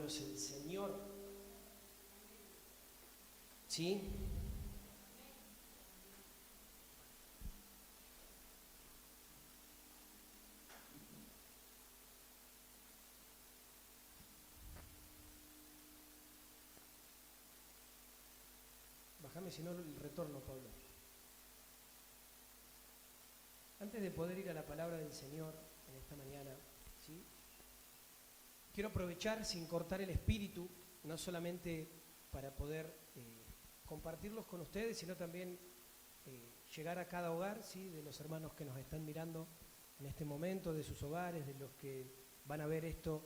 bueno es el Señor. ¿Sí? Bájame si no el retorno, Pablo. Antes de poder ir a la palabra del Señor en esta mañana, ¿sí? Quiero aprovechar sin cortar el espíritu, no solamente para poder compartirlos con ustedes, sino también llegar a cada hogar, ¿sí? De los hermanos que nos están mirando en este momento, de sus hogares, de los que van a ver esto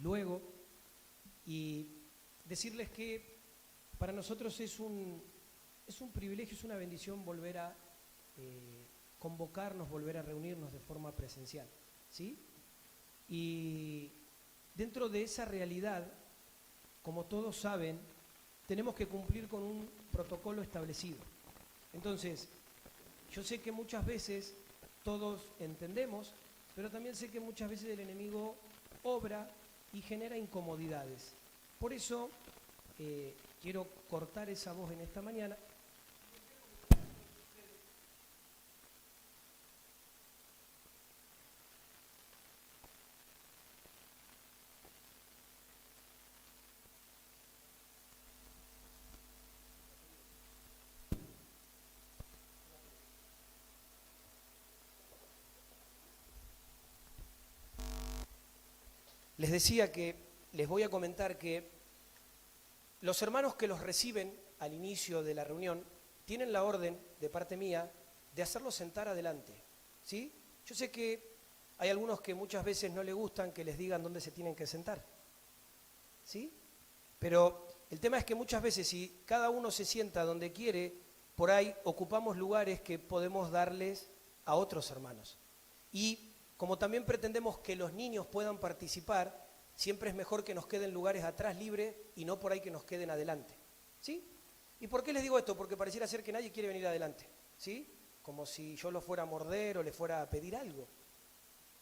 luego, y decirles que para nosotros es un privilegio, es una bendición volver a convocarnos, volver a reunirnos de forma presencial, ¿sí? Y dentro de esa realidad, como todos saben, tenemos que cumplir con un protocolo establecido. Entonces, yo sé que muchas veces todos entendemos, pero también sé que muchas veces el enemigo obra y genera incomodidades. Por eso quiero cortar esa voz en esta mañana. Les decía que les voy a comentar que los hermanos que los reciben al inicio de la reunión tienen la orden de parte mía de hacerlos sentar adelante, ¿sí? Yo sé que hay algunos que muchas veces no les gustan que les digan dónde se tienen que sentar, ¿sí? Pero el tema es que muchas veces si cada uno se sienta donde quiere, por ahí ocupamos lugares que podemos darles a otros hermanos. Y como también pretendemos que los niños puedan participar, siempre es mejor que nos queden lugares atrás libres y no por ahí que nos queden adelante, ¿sí? ¿Y por qué les digo esto? Porque pareciera ser que nadie quiere venir adelante, ¿sí? Como si yo lo fuera a morder o le fuera a pedir algo.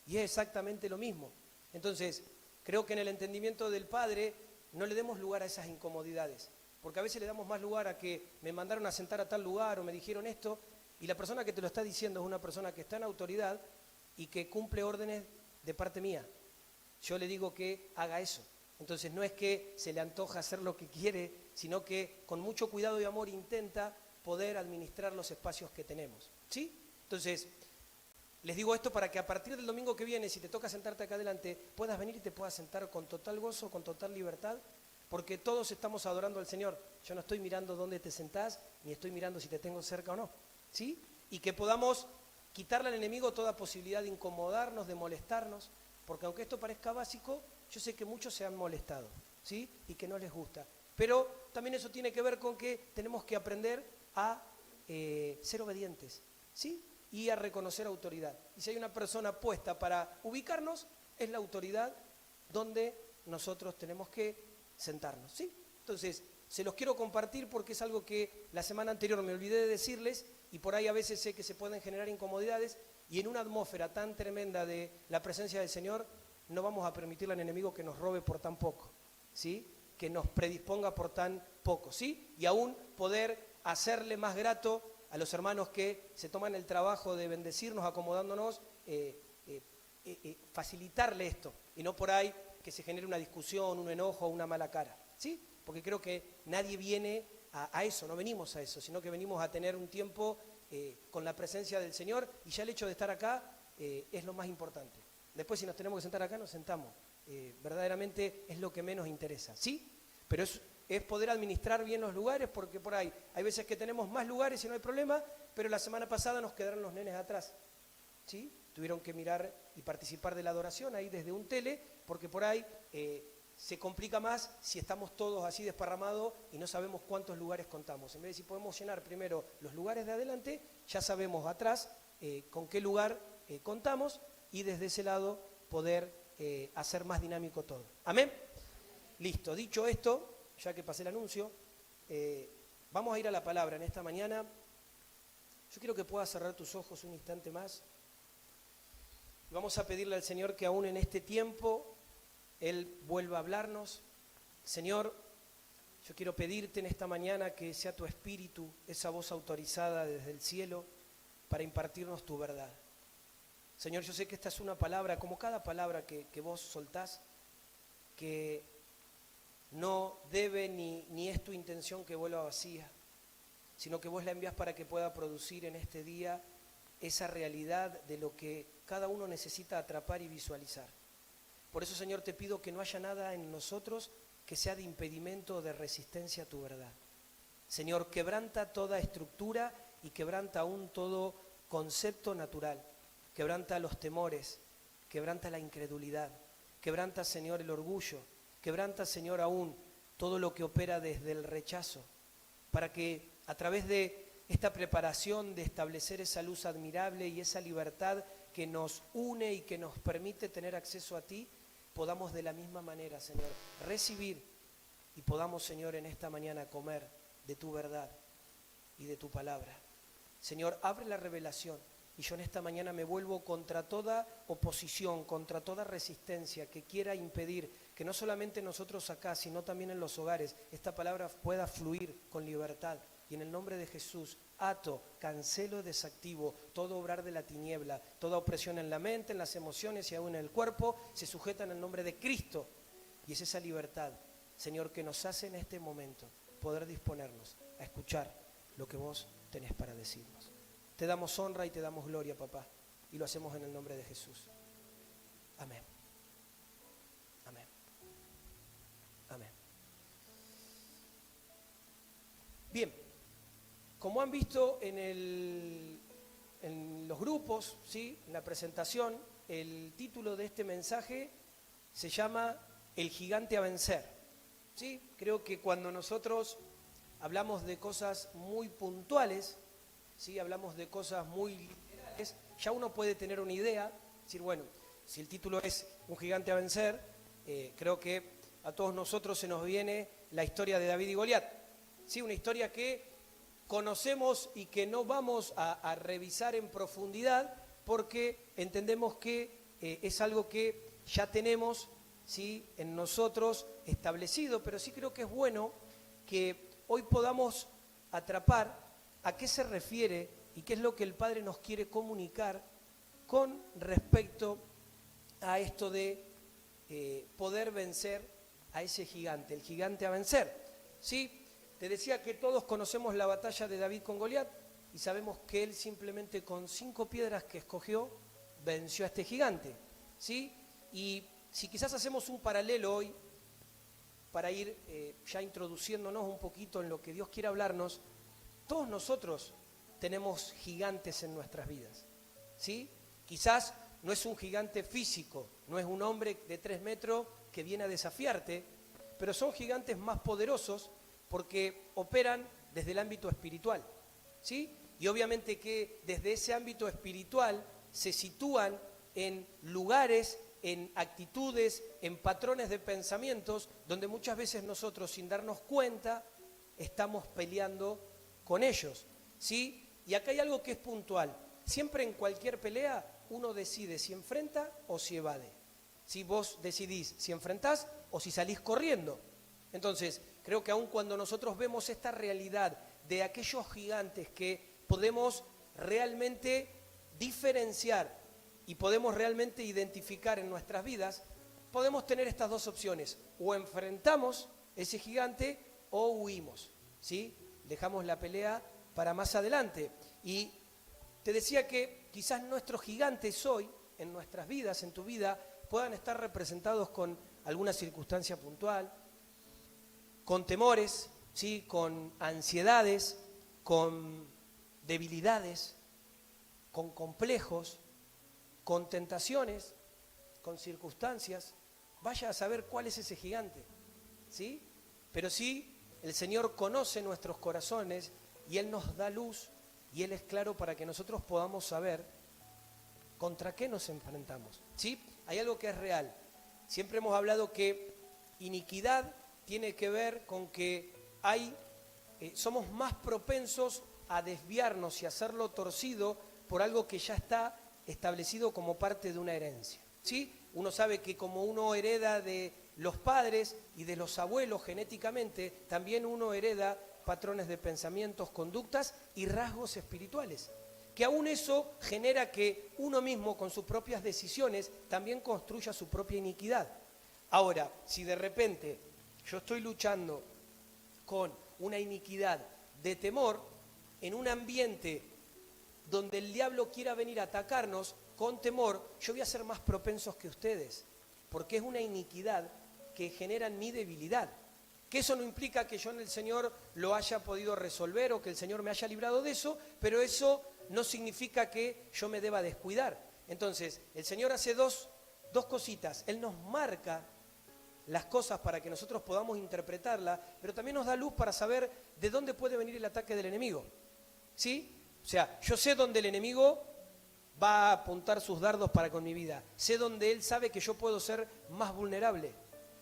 Y es exactamente lo mismo. Entonces, creo que en el entendimiento del Padre no le demos lugar a esas incomodidades, porque a veces le damos más lugar a que me mandaron a sentar a tal lugar o me dijeron esto, y la persona que te lo está diciendo es una persona que está en autoridad y que cumple órdenes de parte mía. Yo le digo que haga eso. Entonces no es que se le antoja hacer lo que quiere, sino que con mucho cuidado y amor intenta poder administrar los espacios que tenemos, ¿sí? Entonces, les digo esto para que a partir del domingo que viene, si te toca sentarte acá adelante, puedas venir y te puedas sentar con total gozo, con total libertad, porque todos estamos adorando al Señor. Yo no estoy mirando dónde te sentás, ni estoy mirando si te tengo cerca o no, ¿sí? Y que podamos quitarle al enemigo toda posibilidad de incomodarnos, de molestarnos, porque aunque esto parezca básico, yo sé que muchos se han molestado, ¿sí? Y que no les gusta. Pero también eso tiene que ver con que tenemos que aprender a ser obedientes, ¿sí? Y a reconocer autoridad. Y si hay una persona puesta para ubicarnos, es la autoridad donde nosotros tenemos que sentarnos, ¿sí? Entonces, se los quiero compartir porque es algo que la semana anterior me olvidé de decirles y por ahí a veces sé que se pueden generar incomodidades y en una atmósfera tan tremenda de la presencia del Señor no vamos a permitirle al enemigo que nos robe por tan poco, ¿sí? Que nos predisponga por tan poco, ¿sí? Y aún poder hacerle más grato a los hermanos que se toman el trabajo de bendecirnos, acomodándonos, facilitarle esto y no por ahí que se genere una discusión, un enojo, una mala cara, ¿sí? Porque creo que nadie viene a eso, no venimos a eso, sino que venimos a tener un tiempo con la presencia del Señor y ya el hecho de estar acá es lo más importante. Después si nos tenemos que sentar acá, nos sentamos. Verdaderamente es lo que menos interesa, ¿sí? Pero es poder administrar bien los lugares porque por ahí hay veces que tenemos más lugares y no hay problema, pero la semana pasada nos quedaron los nenes atrás, ¿sí? Tuvieron que mirar y participar de la adoración ahí desde un tele porque por ahí se complica más si estamos todos así desparramados y no sabemos cuántos lugares contamos. En vez de si podemos llenar primero los lugares de adelante, ya sabemos atrás con qué lugar contamos y desde ese lado poder hacer más dinámico todo. ¿Amén? Listo, dicho esto, ya que pasé el anuncio, vamos a ir a la palabra en esta mañana. Yo quiero que puedas cerrar tus ojos un instante más. Y vamos a pedirle al Señor que aún en este tiempo Él vuelva a hablarnos, Señor, yo quiero pedirte en esta mañana que sea tu Espíritu, esa voz autorizada desde el cielo, para impartirnos tu verdad. Señor, yo sé que esta es una palabra, como cada palabra que vos soltás, que no debe ni es tu intención que vuelva vacía, sino que vos la envías para que pueda producir en este día esa realidad de lo que cada uno necesita atrapar y visualizar. Por eso, Señor, te pido que no haya nada en nosotros que sea de impedimento o de resistencia a tu verdad. Señor, quebranta toda estructura y quebranta aún todo concepto natural. Quebranta los temores, quebranta la incredulidad, quebranta, Señor, el orgullo, quebranta, Señor, aún todo lo que opera desde el rechazo, para que a través de esta preparación de establecer esa luz admirable y esa libertad que nos une y que nos permite tener acceso a ti, podamos de la misma manera, Señor, recibir y podamos, Señor, en esta mañana comer de tu verdad y de tu palabra. Señor, abre la revelación y yo en esta mañana me vuelvo contra toda oposición, contra toda resistencia que quiera impedir que no solamente nosotros acá, sino también en los hogares, esta palabra pueda fluir con libertad. Y en el nombre de Jesús, ato, cancelo, desactivo todo obrar de la tiniebla, toda opresión en la mente, en las emociones y aún en el cuerpo, se sujeta en el nombre de Cristo. Y es esa libertad, Señor, que nos hace en este momento poder disponernos a escuchar lo que vos tenés para decirnos. Te damos honra y te damos gloria, papá, y lo hacemos en el nombre de Jesús. Amén. Amén. Amén. Bien, como han visto en los grupos, ¿sí?, en la presentación, el título de este mensaje se llama El gigante a vencer. ¿Sí? Creo que cuando nosotros hablamos de cosas muy puntuales, ¿sí?, hablamos de cosas muy literales, ya uno puede tener una idea, decir, bueno, si el título es Un gigante a vencer, creo que a todos nosotros se nos viene la historia de David y Goliat. ¿Sí? Una historia que conocemos y que no vamos a revisar en profundidad porque entendemos que es algo que ya tenemos, ¿sí?, en nosotros establecido, pero sí creo que es bueno que hoy podamos atrapar a qué se refiere y qué es lo que el Padre nos quiere comunicar con respecto a esto de poder vencer a ese gigante, el gigante a vencer. ¿Sí? Te decía que todos conocemos la batalla de David con Goliat y sabemos que él simplemente con 5 piedras que escogió venció a este gigante. ¿Sí? Y si quizás hacemos un paralelo hoy para ir ya introduciéndonos un poquito en lo que Dios quiere hablarnos, todos nosotros tenemos gigantes en nuestras vidas. ¿Sí? Quizás no es un gigante físico, no es un hombre de 3 metros que viene a desafiarte, pero son gigantes más poderosos porque operan desde el ámbito espiritual, ¿sí? Y obviamente que desde ese ámbito espiritual se sitúan en lugares, en actitudes, en patrones de pensamientos, donde muchas veces nosotros, sin darnos cuenta, estamos peleando con ellos, ¿sí? Y acá hay algo que es puntual. Siempre en cualquier pelea uno decide si enfrenta o si evade. Si vos decidís si enfrentás o si salís corriendo. Entonces, creo que aun cuando nosotros vemos esta realidad de aquellos gigantes que podemos realmente diferenciar y podemos realmente identificar en nuestras vidas, podemos tener estas dos opciones: o enfrentamos ese gigante o huimos, ¿sí? Dejamos la pelea para más adelante. Y te decía que quizás nuestros gigantes hoy, en nuestras vidas, en tu vida, puedan estar representados con alguna circunstancia puntual, con temores, ¿sí?, con ansiedades, con debilidades, con complejos, con tentaciones, con circunstancias. Vaya a saber cuál es ese gigante, ¿sí? Pero sí, el Señor conoce nuestros corazones y Él nos da luz y Él es claro para que nosotros podamos saber contra qué nos enfrentamos, ¿sí? Hay algo que es real. Siempre hemos hablado que iniquidad tiene que ver con que somos más propensos a desviarnos y hacerlo torcido por algo que ya está establecido como parte de una herencia, ¿sí? Uno sabe que como uno hereda de los padres y de los abuelos genéticamente también uno hereda patrones de pensamientos, conductas y rasgos espirituales. Que aún eso genera que uno mismo con sus propias decisiones también construya su propia iniquidad. Ahora, si de repente yo estoy luchando con una iniquidad de temor en un ambiente donde el diablo quiera venir a atacarnos con temor, yo voy a ser más propensos que ustedes, porque es una iniquidad que genera en mi debilidad. Que eso no implica que yo en el Señor lo haya podido resolver o que el Señor me haya librado de eso, pero eso no significa que yo me deba descuidar. Entonces, el Señor hace dos cositas. Él nos marca las cosas para que nosotros podamos interpretarlas, pero también nos da luz para saber de dónde puede venir el ataque del enemigo. ¿Sí? O sea, yo sé dónde el enemigo va a apuntar sus dardos para con mi vida. Sé dónde él sabe que yo puedo ser más vulnerable.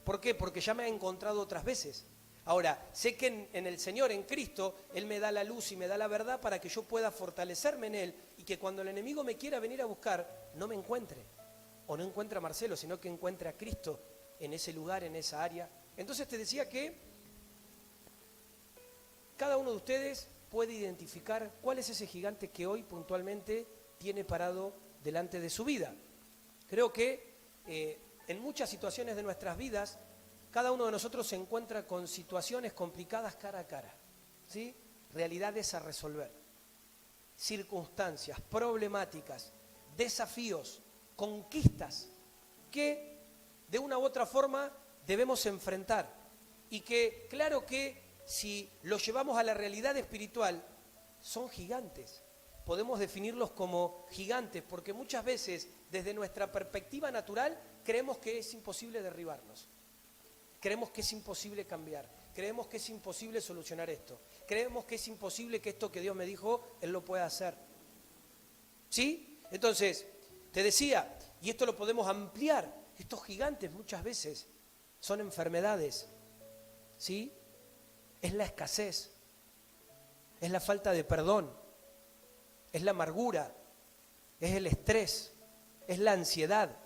¿Por qué? Porque ya me ha encontrado otras veces. Ahora, sé que en el Señor, en Cristo, Él me da la luz y me da la verdad para que yo pueda fortalecerme en Él y que cuando el enemigo me quiera venir a buscar, no me encuentre. O no encuentre a Marcelo, sino que encuentre a Cristo en ese lugar, en esa área. Entonces te decía que cada uno de ustedes puede identificar cuál es ese gigante que hoy puntualmente tiene parado delante de su vida. Creo que en muchas situaciones de nuestras vidas, cada uno de nosotros se encuentra con situaciones complicadas cara a cara, ¿sí? Realidades a resolver, circunstancias, problemáticas, desafíos, conquistas que de una u otra forma debemos enfrentar y que, claro que si los llevamos a la realidad espiritual, son gigantes. Podemos definirlos como gigantes porque muchas veces desde nuestra perspectiva natural creemos que es imposible derribarnos. Creemos que es imposible cambiar. Creemos que es imposible solucionar esto. Creemos que es imposible que esto que Dios me dijo, Él lo pueda hacer. ¿Sí? Entonces, te decía, y esto lo podemos ampliar, estos gigantes muchas veces son enfermedades. ¿Sí? Es la escasez. Es la falta de perdón. Es la amargura. Es el estrés. Es la ansiedad.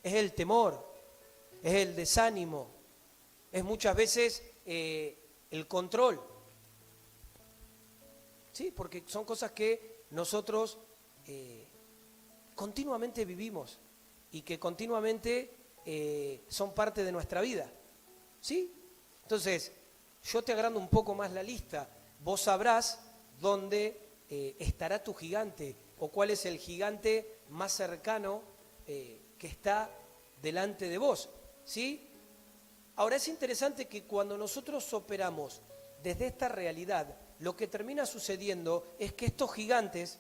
Es el temor. Es el desánimo. Es muchas veces el control. Sí, porque son cosas que nosotros continuamente vivimos y que continuamente son parte de nuestra vida. ¿Sí? Entonces, yo te agrando un poco más la lista. Vos sabrás dónde estará tu gigante o cuál es el gigante más cercano que está delante de vos. ¿Sí? Ahora es interesante que cuando nosotros operamos desde esta realidad, lo que termina sucediendo es que estos gigantes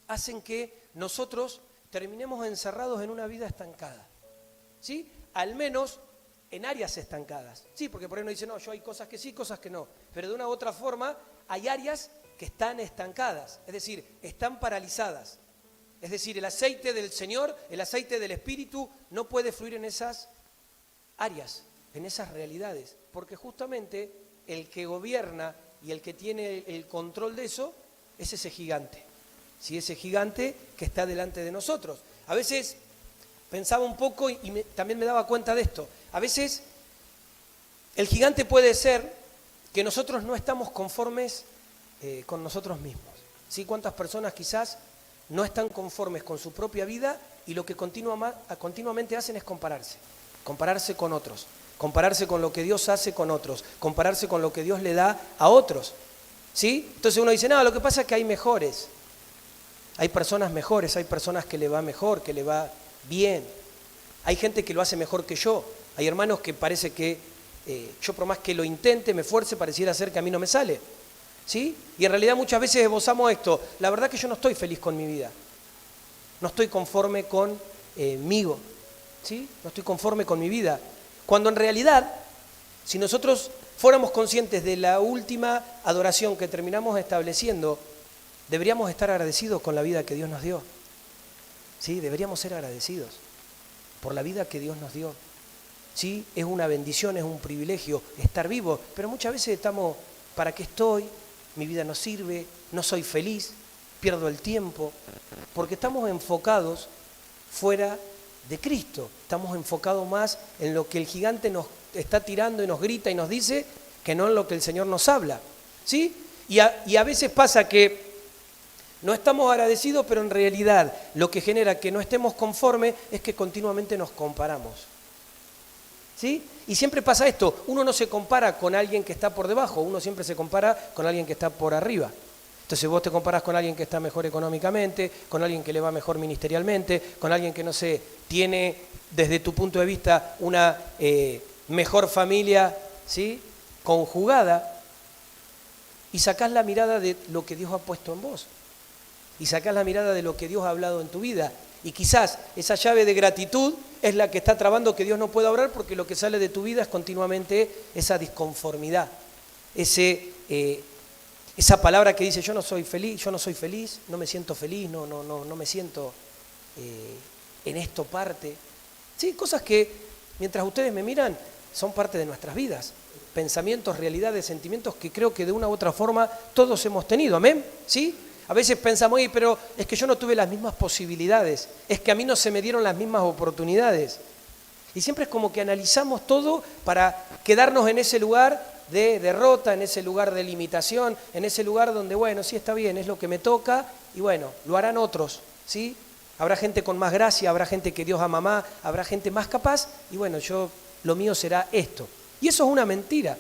hacen que nosotros terminemos encerrados en una vida estancada. ¿Sí? Al menos en áreas estancadas. Sí, porque por ahí uno dice, no, yo hay cosas que sí, cosas que no. Pero de una u otra forma hay áreas que están estancadas, es decir, están paralizadas. Es decir, el aceite del Señor, el aceite del Espíritu no puede fluir en esas áreas, en esas realidades, porque justamente el que gobierna y el que tiene el control de eso es ese gigante. Sí, ese gigante que está delante de nosotros. A veces pensaba un poco y también me daba cuenta de esto. A veces el gigante puede ser que nosotros no estamos conformes con nosotros mismos. ¿Sí? ¿Cuántas personas quizás no están conformes con su propia vida y lo que continuamente hacen es compararse? Compararse con otros, compararse con lo que Dios hace con otros, compararse con lo que Dios le da a otros. ¿Sí? Entonces uno dice, no, lo que pasa es que hay mejores. Hay personas mejores, hay personas que le va mejor, que le va bien. Hay gente que lo hace mejor que yo. Hay hermanos que parece que yo por más que lo intente, me esfuerce, pareciera ser que a mí no me sale. ¿Sí? Y en realidad muchas veces esbozamos esto. La verdad que yo no estoy feliz con mi vida. No estoy conforme conmigo. ¿Sí? No estoy conforme con mi vida. Cuando en realidad, si nosotros fuéramos conscientes de la última adoración que terminamos estableciendo, deberíamos estar agradecidos con la vida que Dios nos dio. ¿Sí? Deberíamos ser agradecidos por la vida que Dios nos dio. ¿Sí? Es una bendición, es un privilegio estar vivo, pero muchas veces estamos, ¿para qué estoy? Mi vida no sirve, no soy feliz, pierdo el tiempo, porque estamos enfocados fuera de Cristo. Estamos enfocados más en lo que el gigante nos está tirando y nos grita y nos dice, que no en lo que el Señor nos habla, ¿sí? Y a veces pasa que no estamos agradecidos, pero en realidad lo que genera que no estemos conformes es que continuamente nos comparamos, ¿sí? Y siempre pasa esto, uno no se compara con alguien que está por debajo, uno siempre se compara con alguien que está por arriba. Entonces vos te comparas con alguien que está mejor económicamente, con alguien que le va mejor ministerialmente, con alguien que, no sé, tiene desde tu punto de vista una mejor familia, ¿sí?, conjugada, y sacás la mirada de lo que Dios ha puesto en vos, y sacás la mirada de lo que Dios ha hablado en tu vida, y quizás esa llave de gratitud es la que está trabando que Dios no pueda obrar, porque lo que sale de tu vida es continuamente esa disconformidad, esa palabra que dice yo no soy feliz, no me siento feliz, no me siento en esto parte. Sí, cosas que mientras ustedes me miran son parte de nuestras vidas, pensamientos, realidades, sentimientos que creo que de una u otra forma todos hemos tenido, ¿amén? ¿Sí? A veces pensamos, pero es que yo no tuve las mismas posibilidades, es que a mí no se me dieron las mismas oportunidades. Y siempre es como que analizamos todo para quedarnos en ese lugar de derrota, en ese lugar de limitación, en ese lugar donde, bueno, sí está bien, es lo que me toca, y bueno, lo harán otros, ¿sí? Habrá gente con más gracia, habrá gente que Dios ama más, habrá gente más capaz, y bueno, lo mío será esto. Y eso es una mentira,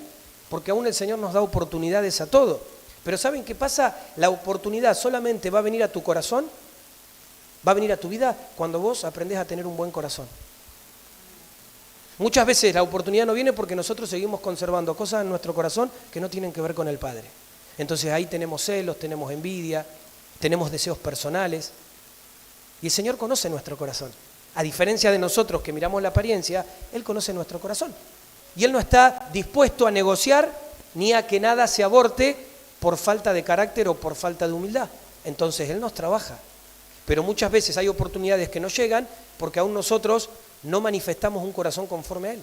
porque aún el Señor nos da oportunidades a todo. Pero ¿saben qué pasa? La oportunidad solamente va a venir a tu corazón, va a venir a tu vida cuando vos aprendés a tener un buen corazón. Muchas veces la oportunidad no viene porque nosotros seguimos conservando cosas en nuestro corazón que no tienen que ver con el Padre. Entonces ahí tenemos celos, tenemos envidia, tenemos deseos personales. Y el Señor conoce nuestro corazón. A diferencia de nosotros que miramos la apariencia, Él conoce nuestro corazón. Y Él no está dispuesto a negociar ni a que nada se aborte por falta de carácter o por falta de humildad. Entonces Él nos trabaja. Pero muchas veces hay oportunidades que no llegan porque aún nosotros no manifestamos un corazón conforme a Él.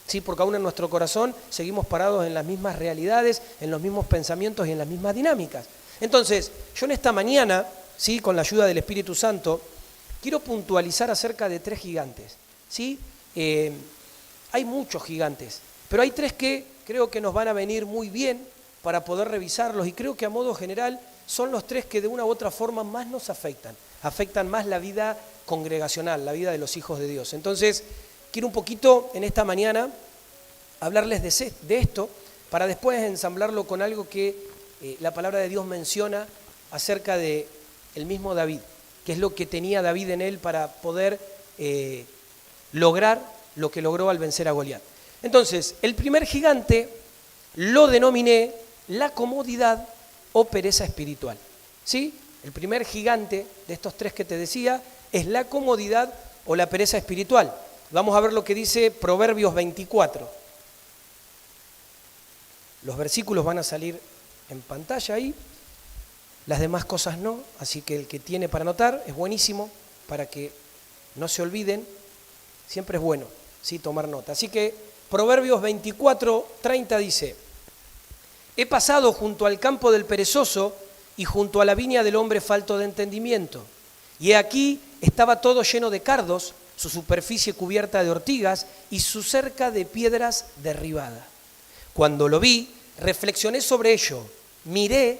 Sí, porque aún en nuestro corazón seguimos parados en las mismas realidades, en los mismos pensamientos y en las mismas dinámicas. Entonces, yo en esta mañana, sí, con la ayuda del Espíritu Santo, quiero puntualizar acerca de 3 gigantes. ¿Sí? Hay muchos gigantes, pero hay 3 que creo que nos van a venir muy bien para poder revisarlos, y creo que a modo general son los 3 que de una u otra forma más nos afectan más la vida congregacional, la vida de los hijos de Dios. Entonces, quiero un poquito en esta mañana hablarles de esto, para después ensamblarlo con algo que la palabra de Dios menciona acerca de el mismo David, que es lo que tenía David en él para poder lograr lo que logró al vencer a Goliat. Entonces, el primer gigante lo denominé la comodidad o pereza espiritual. ¿Sí? El primer gigante de estos 3 que te decía es la comodidad o la pereza espiritual. Vamos a ver lo que dice Proverbios 24. Los versículos van a salir en pantalla ahí, las demás cosas no, así que el que tiene para anotar es buenísimo, para que no se olviden, siempre es bueno, ¿sí?, tomar nota. Así que Proverbios 24:30 dice: he pasado junto al campo del perezoso y junto a la viña del hombre falto de entendimiento. Y he aquí estaba todo lleno de cardos, su superficie cubierta de ortigas y su cerca de piedras derribada. Cuando lo vi, reflexioné sobre ello, miré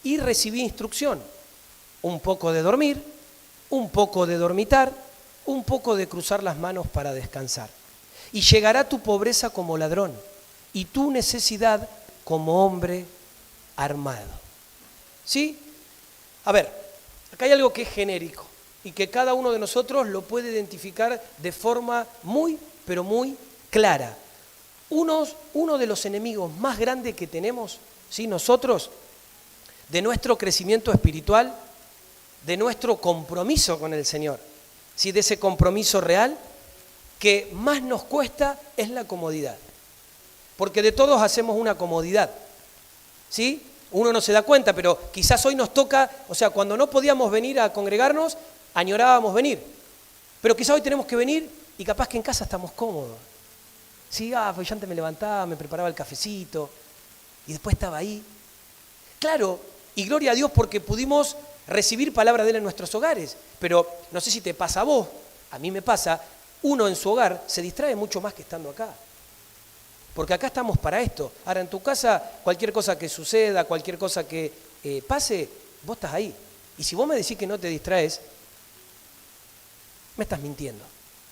y recibí instrucción. Un poco de dormir, un poco de dormitar, un poco de cruzar las manos para descansar. Y llegará tu pobreza como ladrón y tu necesidad como hombre armado. ¿Sí? A ver, acá hay algo que es genérico y que cada uno de nosotros lo puede identificar de forma muy, pero muy clara. Uno de los enemigos más grandes que tenemos, ¿sí?, nosotros, de nuestro crecimiento espiritual, de nuestro compromiso con el Señor, ¿sí?, de ese compromiso real, que más nos cuesta es la comodidad. Porque de todos hacemos una comodidad, ¿sí? Uno no se da cuenta, pero quizás hoy nos toca, o sea, cuando no podíamos venir a congregarnos, añorábamos venir. Pero quizás hoy tenemos que venir y capaz que en casa estamos cómodos. Sí, pues yo antes me levantaba, me preparaba el cafecito y después estaba ahí. Claro, y gloria a Dios porque pudimos recibir palabra de Él en nuestros hogares, pero no sé si te pasa a vos, a mí me pasa, uno en su hogar se distrae mucho más que estando acá. Porque acá estamos para esto. Ahora, en tu casa, cualquier cosa que suceda, cualquier cosa que pase, vos estás ahí. Y si vos me decís que no te distraes, me estás mintiendo.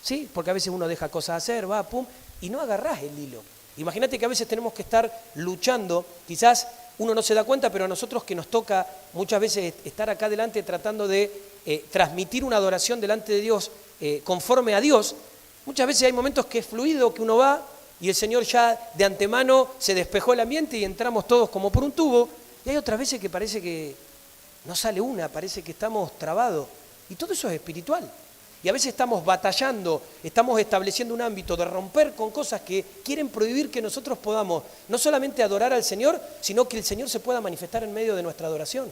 ¿Sí? Porque a veces uno deja cosas hacer, va, pum, y no agarrás el hilo. Imagínate que a veces tenemos que estar luchando, quizás uno no se da cuenta, pero a nosotros que nos toca muchas veces estar acá delante tratando de transmitir una adoración delante de Dios conforme a Dios, muchas veces hay momentos que es fluido, que uno va y el Señor ya de antemano se despejó el ambiente y entramos todos como por un tubo, y hay otras veces que parece que no sale una, parece que estamos trabados, y todo eso es espiritual. Y a veces estamos batallando, estamos estableciendo un ámbito de romper con cosas que quieren prohibir que nosotros podamos no solamente adorar al Señor, sino que el Señor se pueda manifestar en medio de nuestra adoración.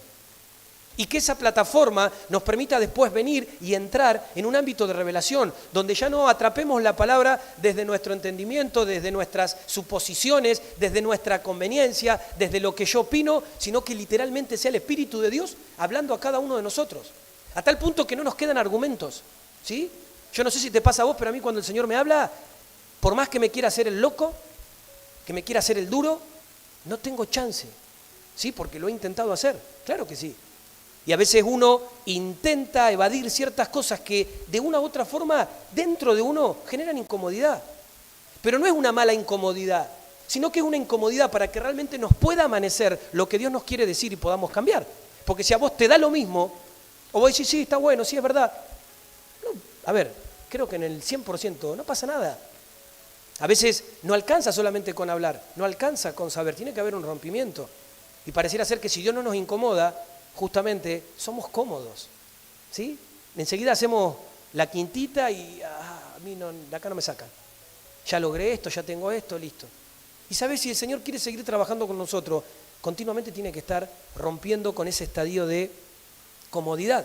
Y que esa plataforma nos permita después venir y entrar en un ámbito de revelación, donde ya no atrapemos la palabra desde nuestro entendimiento, desde nuestras suposiciones, desde nuestra conveniencia, desde lo que yo opino, sino que literalmente sea el Espíritu de Dios hablando a cada uno de nosotros. A tal punto que no nos quedan argumentos. ¿Sí? Yo no sé si te pasa a vos, pero a mí cuando el Señor me habla, por más que me quiera hacer el loco, que me quiera hacer el duro, no tengo chance. ¿Sí? Porque lo he intentado hacer, claro que sí. Y a veces uno intenta evadir ciertas cosas que de una u otra forma dentro de uno generan incomodidad. Pero no es una mala incomodidad, sino que es una incomodidad para que realmente nos pueda amanecer lo que Dios nos quiere decir y podamos cambiar. Porque si a vos te da lo mismo, o vos decís, sí, está bueno, sí, es verdad. A ver, creo que en el 100% no pasa nada. A veces no alcanza solamente con hablar, no alcanza con saber, tiene que haber un rompimiento. Y pareciera ser que si Dios no nos incomoda, justamente somos cómodos. ¿Sí? Enseguida hacemos la quintita y a mí no, de acá no me sacan. Ya logré esto, ya tengo esto, listo. Y sabes, si el Señor quiere seguir trabajando con nosotros, continuamente tiene que estar rompiendo con ese estadio de comodidad.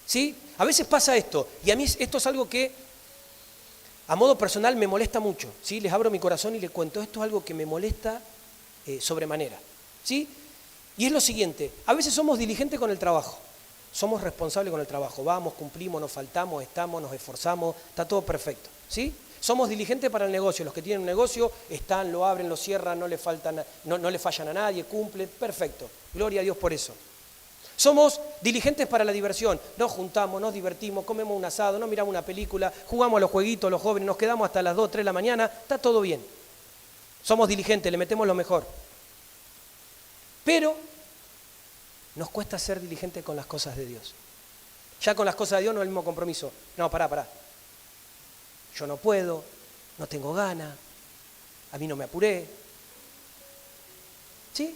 ¿Sí? A veces pasa esto, y a mí esto es algo que a modo personal me molesta mucho, ¿sí? Les abro mi corazón y les cuento, esto es algo que me molesta sobremanera, ¿sí? Y es lo siguiente, a veces somos diligentes con el trabajo, somos responsables con el trabajo, vamos, cumplimos, nos faltamos, estamos, nos esforzamos, está todo perfecto, ¿sí? Somos diligentes para el negocio, los que tienen un negocio están, lo abren, lo cierran, no le fallan a nadie, cumplen, perfecto, gloria a Dios por eso. Somos diligentes para la diversión, nos juntamos, nos divertimos, comemos un asado, nos miramos una película, jugamos a los jueguitos, los jóvenes, nos quedamos hasta las 2, 3 de la mañana, está todo bien. Somos diligentes, le metemos lo mejor. Pero nos cuesta ser diligentes con las cosas de Dios. Ya con las cosas de Dios no es el mismo compromiso. No, pará. Yo no puedo, no tengo ganas, a mí no me apuré. ¿Sí?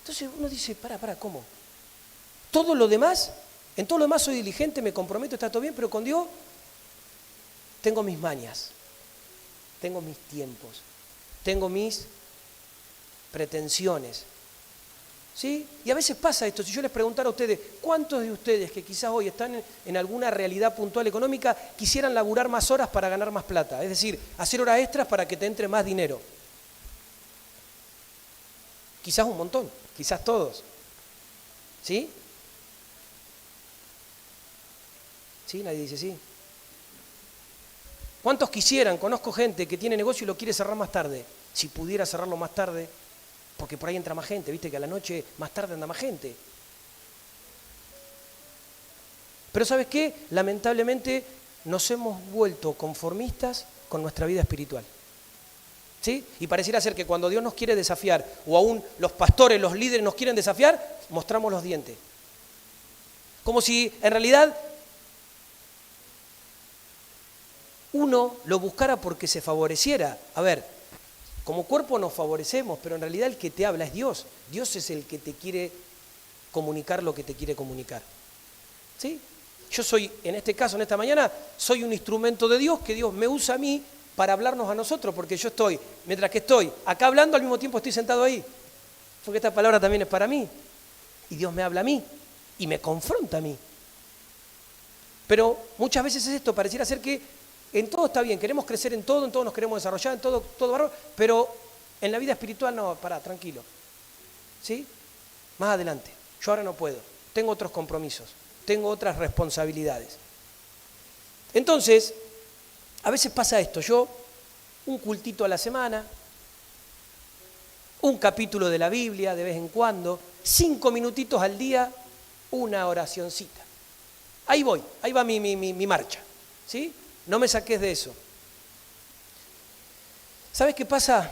Entonces uno dice, pará, ¿cómo? Todo lo demás, en todo lo demás soy diligente, me comprometo, está todo bien, pero con Dios tengo mis mañas, tengo mis tiempos, tengo mis pretensiones. ¿Sí? Y a veces pasa esto, si yo les preguntara a ustedes, ¿cuántos de ustedes que quizás hoy están en alguna realidad puntual económica quisieran laburar más horas para ganar más plata? Es decir, hacer horas extras para que te entre más dinero. Quizás un montón, quizás todos. ¿Sí? ¿Sí? Nadie dice sí. ¿Cuántos quisieran? Conozco gente que tiene negocio y lo quiere cerrar más tarde. Si pudiera cerrarlo más tarde, porque por ahí entra más gente, viste que a la noche más tarde anda más gente. Pero ¿sabes qué? Lamentablemente nos hemos vuelto conformistas con nuestra vida espiritual. ¿Sí? Y pareciera ser que cuando Dios nos quiere desafiar, o aún los pastores, los líderes nos quieren desafiar, mostramos los dientes. Como si en realidad uno lo buscara porque se favoreciera. A ver, como cuerpo nos favorecemos, pero en realidad el que te habla es Dios. Dios es el que te quiere comunicar lo que te quiere comunicar. ¿Sí? Yo soy, en este caso, en esta mañana, soy un instrumento de Dios, que Dios me usa a mí para hablarnos a nosotros, porque yo estoy, mientras que estoy acá hablando, al mismo tiempo estoy sentado ahí. Porque esta palabra también es para mí. Y Dios me habla a mí y me confronta a mí. Pero muchas veces es esto, pareciera ser que en todo está bien, queremos crecer en todo nos queremos desarrollar, en todo bárbaro, pero en la vida espiritual no, pará, tranquilo. ¿Sí? Más adelante. Yo ahora no puedo, tengo otros compromisos, tengo otras responsabilidades. Entonces, a veces pasa esto, yo un cultito a la semana, un capítulo de la Biblia de vez en cuando, 5 minutitos al día, una oracioncita. Ahí voy, ahí va mi marcha, ¿sí? No me saques de eso. ¿Sabes qué pasa?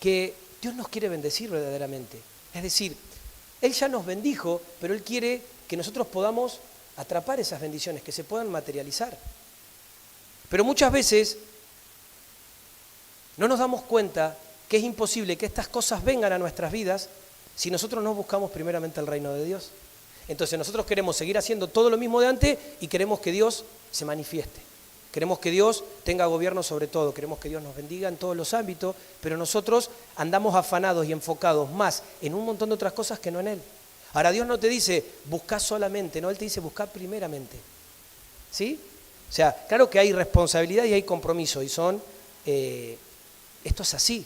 Que Dios nos quiere bendecir verdaderamente. Es decir, Él ya nos bendijo, pero Él quiere que nosotros podamos atrapar esas bendiciones, que se puedan materializar. Pero muchas veces no nos damos cuenta que es imposible que estas cosas vengan a nuestras vidas si nosotros no buscamos primeramente el reino de Dios. Entonces nosotros queremos seguir haciendo todo lo mismo de antes y queremos que Dios se manifieste. Queremos que Dios tenga gobierno sobre todo, queremos que Dios nos bendiga en todos los ámbitos, pero nosotros andamos afanados y enfocados más en un montón de otras cosas que no en Él. Ahora Dios no te dice, busca solamente, no, Él te dice, busca primeramente. ¿Sí? O sea, claro que hay responsabilidad y hay compromiso, y esto es así.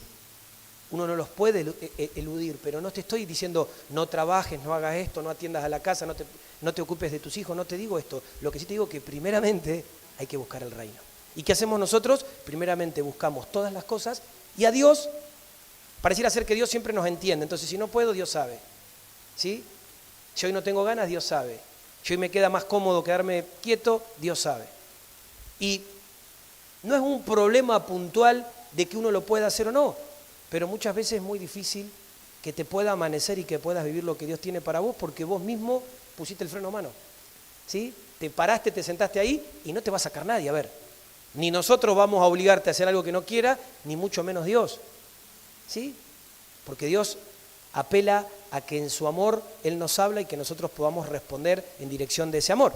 Uno no los puede eludir, pero no te estoy diciendo, no trabajes, no hagas esto, no atiendas a la casa, no te ocupes de tus hijos, no te digo esto. Lo que sí te digo es que primeramente hay que buscar el reino. ¿Y qué hacemos nosotros? Primeramente buscamos todas las cosas y a Dios, pareciera ser que Dios siempre nos entiende. Entonces, si no puedo, Dios sabe. ¿Sí? Si hoy no tengo ganas, Dios sabe. Si hoy me queda más cómodo quedarme quieto, Dios sabe. Y no es un problema puntual de que uno lo pueda hacer o no, pero muchas veces es muy difícil que te pueda amanecer y que puedas vivir lo que Dios tiene para vos porque vos mismo pusiste el freno a mano. ¿Sí? Te paraste, te sentaste ahí y no te va a sacar nadie. A ver, ni nosotros vamos a obligarte a hacer algo que no quiera, ni mucho menos Dios. ¿Sí? Porque Dios apela a que en su amor Él nos habla y que nosotros podamos responder en dirección de ese amor.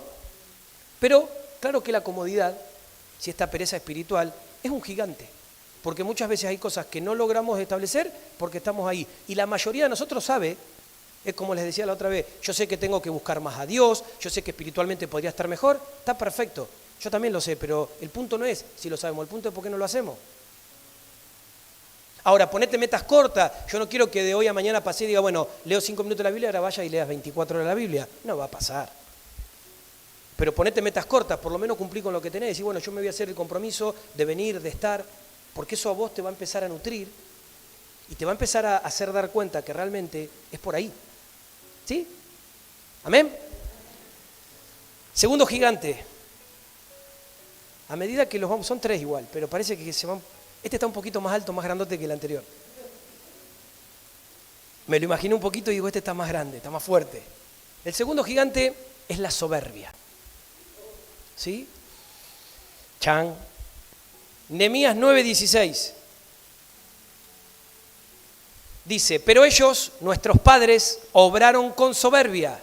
Pero claro que la comodidad, si esta pereza espiritual, es un gigante. Porque muchas veces hay cosas que no logramos establecer porque estamos ahí. Y la mayoría de nosotros sabe, es como les decía la otra vez, yo sé que tengo que buscar más a Dios, yo sé que espiritualmente podría estar mejor, está perfecto. Yo también lo sé, pero el punto no es si lo sabemos, el punto es por qué no lo hacemos. Ahora, ponete metas cortas. Yo no quiero que de hoy a mañana pase y diga, bueno, leo 5 minutos de la Biblia, ahora vaya y leas 24 horas de la Biblia. No va a pasar. Pero ponete metas cortas, por lo menos cumplí con lo que tenés. Y bueno, yo me voy a hacer el compromiso de venir, de estar, porque eso a vos te va a empezar a nutrir y te va a empezar a hacer dar cuenta que realmente es por ahí. ¿Sí? ¿Amén? Segundo gigante. A medida que los vamos, son 3 igual, pero parece que se van. Este está un poquito más alto, más grandote que el anterior. Me lo imaginé un poquito y digo, este está más grande, está más fuerte. El segundo gigante es la soberbia. ¿Sí? Chan. Nehemías 9:16. Dice, pero ellos, nuestros padres, obraron con soberbia,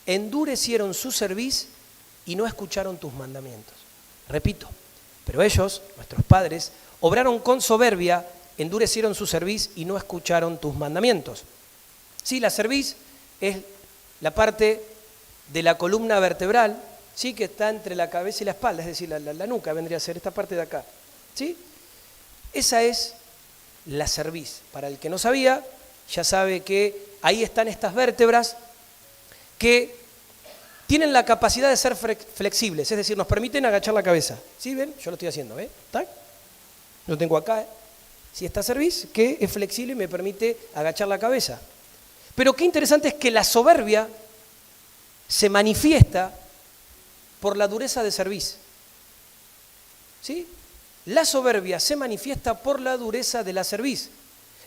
endurecieron su cerviz y no escucharon tus mandamientos. Repito, pero ellos, nuestros padres, obraron con soberbia, endurecieron su cerviz y no escucharon tus mandamientos. Sí, la cerviz es la parte de la columna vertebral, sí, que está entre la cabeza y la espalda, es decir, la nuca vendría a ser esta parte de acá. ¿Sí? Esa es la cerviz. Para el que no sabía, ya sabe que ahí están estas vértebras que tienen la capacidad de ser flexibles, es decir, nos permiten agachar la cabeza. ¿Sí ven? Yo lo estoy haciendo, ¿eh? ¿Tac? Lo tengo acá. Si esta cerviz que es flexible y me permite agachar la cabeza. Pero qué interesante es que la soberbia se manifiesta por la dureza de cerviz. ¿Sí? La soberbia se manifiesta por la dureza de la cerviz.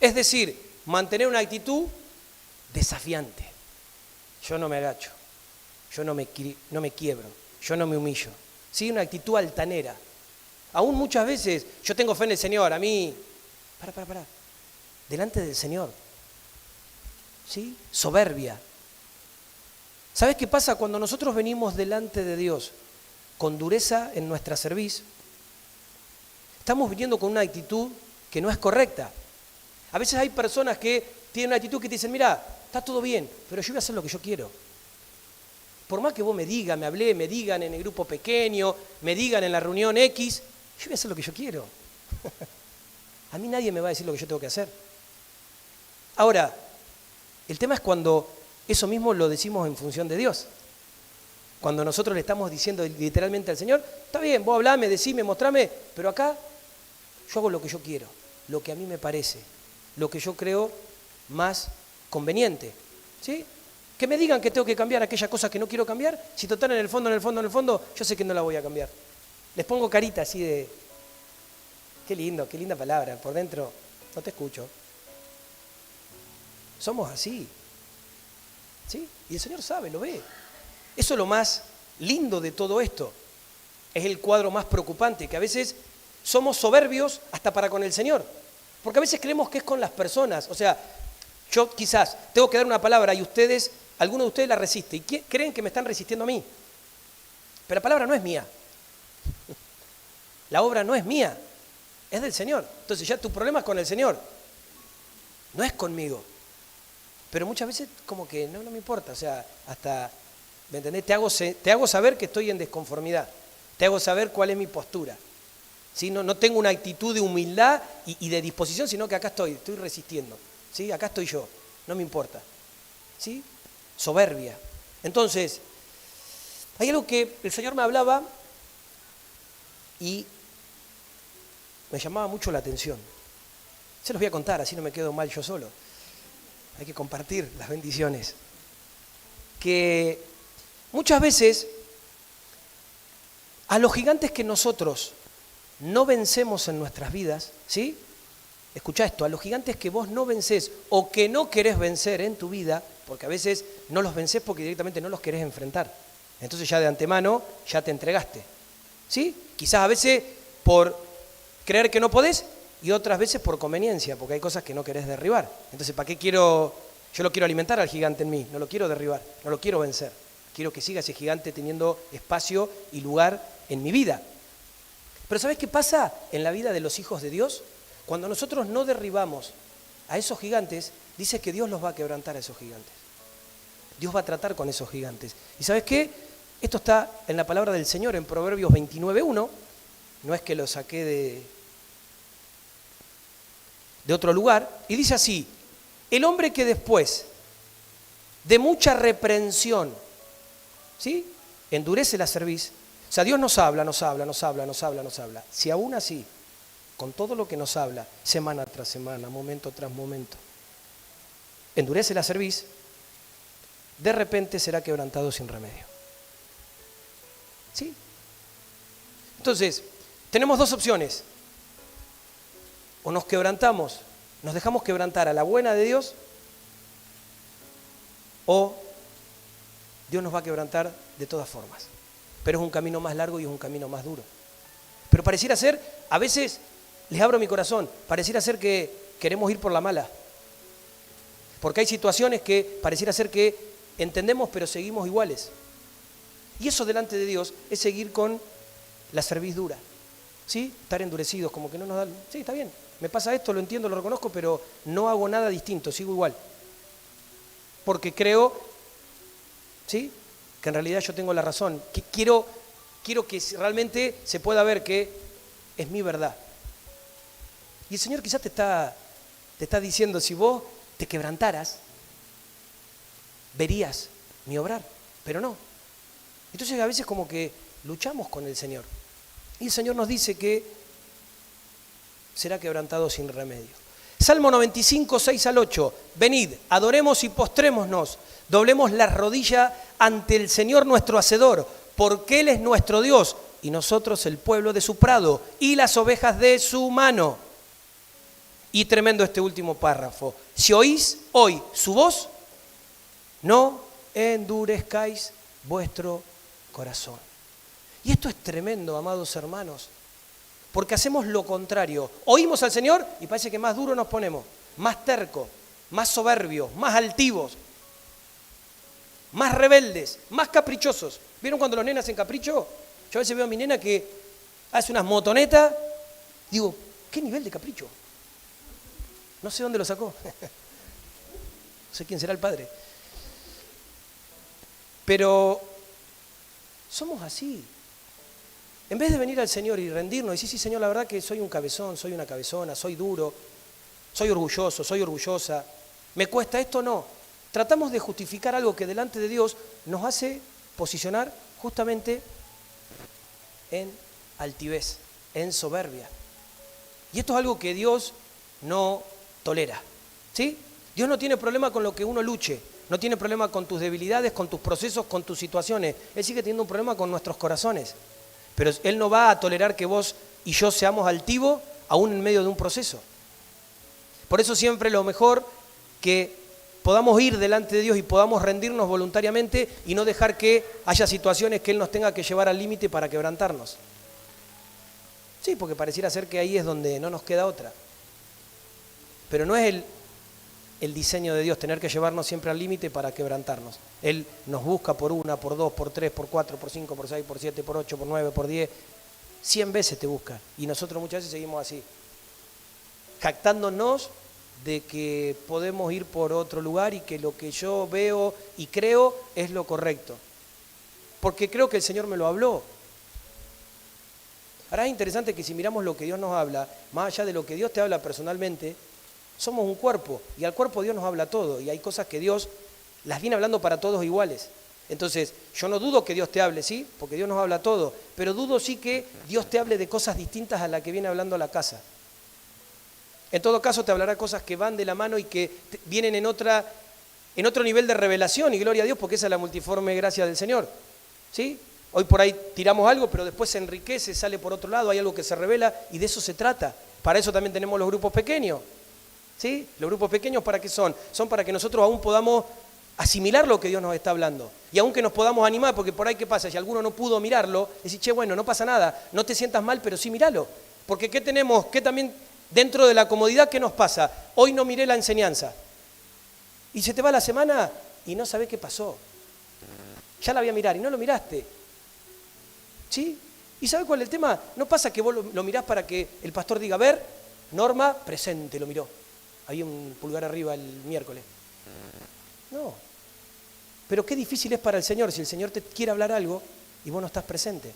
Es decir, mantener una actitud desafiante. Yo no me agacho, yo no me quiebro, yo no me humillo. ¿Sí? Una actitud altanera. Aún muchas veces, yo tengo fe en el Señor, a mí, para, delante del Señor. ¿Sí? Soberbia. ¿Sabes qué pasa? Cuando nosotros venimos delante de Dios con dureza en nuestra cerviz, estamos viniendo con una actitud que no es correcta. A veces hay personas que tienen una actitud que te dicen, mira, está todo bien, pero yo voy a hacer lo que yo quiero. Por más que vos me digan, me hablé, me digan en el grupo pequeño, me digan en la reunión X, yo voy a hacer lo que yo quiero. A mí nadie me va a decir lo que yo tengo que hacer. Ahora, el tema es cuando eso mismo lo decimos en función de Dios. Cuando nosotros le estamos diciendo literalmente al Señor, está bien, vos hablame, decime, mostrame, pero acá yo hago lo que yo quiero, lo que a mí me parece, lo que yo creo más conveniente, ¿sí? Que me digan que tengo que cambiar aquella cosa que no quiero cambiar, si total en el fondo, yo sé que no la voy a cambiar. Les pongo carita así de, qué lindo, qué linda palabra, por dentro no te escucho. Somos así, ¿sí? Y el Señor sabe, lo ve. Eso es lo más lindo de todo esto. Es el cuadro más preocupante, que a veces somos soberbios hasta para con el Señor. Porque a veces creemos que es con las personas. O sea, yo quizás tengo que dar una palabra y ustedes, alguno de ustedes la resiste y creen que me están resistiendo a mí. Pero la palabra no es mía. La obra no es mía, es del Señor. Entonces ya tu problema es con el Señor, no es conmigo. Pero muchas veces como que no me importa, o sea, hasta, ¿me entendés? Te hago saber que estoy en desconformidad, te hago saber cuál es mi postura. ¿Sí? No tengo una actitud de humildad y de disposición, sino que acá estoy resistiendo. ¿Sí? Acá estoy yo, no me importa. ¿Sí? Soberbia. Entonces, hay algo que el Señor me hablaba y me llamaba mucho la atención. Se los voy a contar, así no me quedo mal yo solo. Hay que compartir las bendiciones. Que muchas veces a los gigantes que nosotros no vencemos en nuestras vidas, ¿sí? Escuchá esto, a los gigantes que vos no vencés o que no querés vencer en tu vida, porque a veces no los vencés porque directamente no los querés enfrentar. Entonces ya de antemano ya te entregaste, ¿sí? Quizás a veces por creer que no podés y otras veces por conveniencia, porque hay cosas que no querés derribar. Entonces, ¿para qué quiero? Yo lo quiero alimentar al gigante en mí, no lo quiero derribar, no lo quiero vencer. Quiero que siga ese gigante teniendo espacio y lugar en mi vida. Pero ¿sabés qué pasa en la vida de los hijos de Dios? Cuando nosotros no derribamos a esos gigantes, dice que Dios los va a quebrantar a esos gigantes. Dios va a tratar con esos gigantes. ¿Y sabes qué? Esto está en la palabra del Señor en Proverbios 29:1. No es que lo saqué de otro lugar. Y dice así: el hombre que después de mucha reprensión, ¿sí?, endurece la cerviz. O sea, Dios nos habla. Si aún así, con todo lo que nos habla, semana tras semana, momento tras momento, endurece la cerviz, de repente será quebrantado sin remedio. ¿Sí? Entonces, tenemos dos opciones. O nos quebrantamos, nos dejamos quebrantar a la buena de Dios, o Dios nos va a quebrantar de todas formas. Pero es un camino más largo y es un camino más duro. Pero pareciera ser, a veces, les abro mi corazón, pareciera ser que queremos ir por la mala. Porque hay situaciones que pareciera ser que entendemos pero seguimos iguales. Y eso delante de Dios es seguir con la cerviz dura. ¿Sí? Estar endurecidos, como que no nos dan... Sí, está bien, me pasa esto, lo entiendo, lo reconozco, pero no hago nada distinto, sigo igual. Porque creo, ¿sí?, que en realidad yo tengo la razón. Que quiero que realmente se pueda ver que es mi verdad. Y el Señor quizás te está diciendo, si vos te quebrantaras, verías mi obrar, pero no. Entonces a veces como que luchamos con el Señor. Y el Señor nos dice que será quebrantado sin remedio. Salmo 95, 6-8. Venid, adoremos y postrémonos, doblemos la rodilla ante el Señor nuestro Hacedor, porque Él es nuestro Dios, y nosotros el pueblo de su prado, y las ovejas de su mano. Y tremendo este último párrafo. Si oís hoy su voz, no endurezcáis vuestro corazón. Y esto es tremendo, amados hermanos, porque hacemos lo contrario. Oímos al Señor y parece que más duro nos ponemos, más tercos, más soberbios, más altivos, más rebeldes, más caprichosos. ¿Vieron cuando los nenas hacen capricho? Yo a veces veo a mi nena que hace unas motonetas, digo, ¿qué nivel de capricho? No sé dónde lo sacó. No sé quién será el padre. Pero somos así. En vez de venir al Señor y rendirnos y decir, sí, Señor, la verdad que soy un cabezón, soy una cabezona, soy duro, soy orgulloso, soy orgullosa, me cuesta esto, no. Tratamos de justificar algo que delante de Dios nos hace posicionar justamente en altivez, en soberbia. Y esto es algo que Dios no tolera, ¿sí? Dios no tiene problema con lo que uno luche, no tiene problema con tus debilidades, con tus procesos, con tus situaciones. Él sigue teniendo un problema con nuestros corazones. Pero Él no va a tolerar que vos y yo seamos altivos aún en medio de un proceso. Por eso siempre lo mejor que podamos ir delante de Dios y podamos rendirnos voluntariamente y no dejar que haya situaciones que Él nos tenga que llevar al límite para quebrantarnos. Sí, porque pareciera ser que ahí es donde no nos queda otra. Pero no es el diseño de Dios tener que llevarnos siempre al límite para quebrantarnos. Él nos busca por 1, por 2, por 3, por 4, por 5, por 6, por 7, por 8, por 9, por 10. 100 veces te busca. Y nosotros muchas veces seguimos así, jactándonos de que podemos ir por otro lugar y que lo que yo veo y creo es lo correcto. Porque creo que el Señor me lo habló. Ahora es interesante que si miramos lo que Dios nos habla, más allá de lo que Dios te habla personalmente, somos un cuerpo y al cuerpo Dios nos habla todo y hay cosas que Dios las viene hablando para todos iguales. Entonces, yo no dudo que Dios te hable, ¿sí? Porque Dios nos habla todo, pero dudo sí que Dios te hable de cosas distintas a las que viene hablando la casa. En todo caso, te hablará cosas que van de la mano y que vienen en otro nivel de revelación, y gloria a Dios, porque esa es la multiforme gracia del Señor, ¿sí? Hoy por ahí tiramos algo, pero después se enriquece, sale por otro lado, hay algo que se revela, y de eso se trata. Para eso también tenemos los grupos pequeños, ¿sí? Los grupos pequeños, ¿para qué son? Son para que nosotros aún podamos asimilar lo que Dios nos está hablando. Y aunque nos podamos animar, porque por ahí ¿qué pasa? Si alguno no pudo mirarlo, decir, che, bueno, no pasa nada, no te sientas mal, pero sí míralo. Porque ¿qué tenemos? ¿Qué también dentro de la comodidad qué nos pasa? Hoy no miré la enseñanza. Y se te va la semana y no sabés qué pasó. Ya la voy a mirar y no lo miraste. ¿Sí? ¿Y sabés cuál es el tema? No pasa que vos lo mirás para que el pastor diga, a ver, Norma, presente, lo miró. Había un pulgar arriba el miércoles. No. Pero qué difícil es para el Señor si el Señor te quiere hablar algo y vos no estás presente.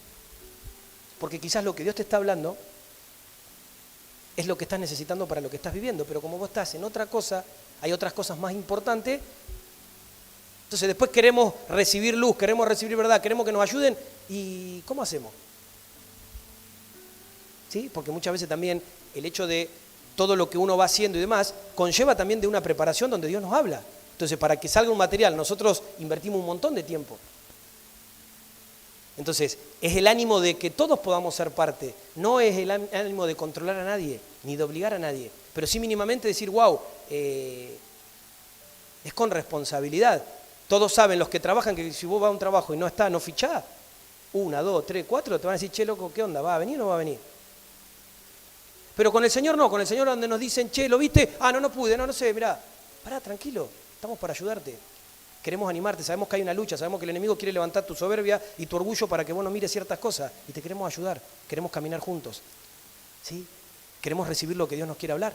Porque quizás lo que Dios te está hablando es lo que estás necesitando para lo que estás viviendo, pero como vos estás en otra cosa, hay otras cosas más importantes. Entonces después queremos recibir luz, queremos recibir verdad, queremos que nos ayuden. ¿Y cómo hacemos? ¿Sí? Porque muchas veces también el hecho de todo lo que uno va haciendo y demás conlleva también de una preparación donde Dios nos habla. Entonces, para que salga un material, nosotros invertimos un montón de tiempo. Entonces, es el ánimo de que todos podamos ser parte. No es el ánimo de controlar a nadie, ni de obligar a nadie. Pero sí mínimamente decir, wow, es con responsabilidad. Todos saben, los que trabajan, que si vos vas a un trabajo y no está, no fichás. 1, 2, 3, 4, te van a decir, che, loco, ¿qué onda? ¿Va a venir o no va a venir? Pero con el Señor no, con el Señor donde nos dicen, che, ¿lo viste? Ah, no pude, no sé, mirá. Pará, tranquilo, estamos para ayudarte. Queremos animarte, sabemos que hay una lucha, sabemos que el enemigo quiere levantar tu soberbia y tu orgullo para que vos no mires ciertas cosas. Y te queremos ayudar, queremos caminar juntos. ¿Sí? Queremos recibir lo que Dios nos quiere hablar.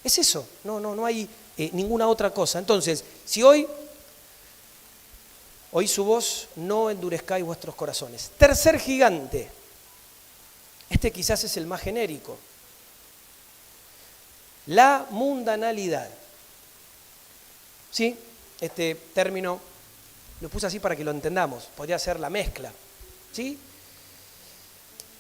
Es eso, no hay ninguna otra cosa. Entonces, si hoy oís su voz, no endurezcáis vuestros corazones. Tercer gigante. Este quizás es el más genérico. La mundanalidad. ¿Sí? Este término lo puse así para que lo entendamos. Podría ser la mezcla. ¿Sí?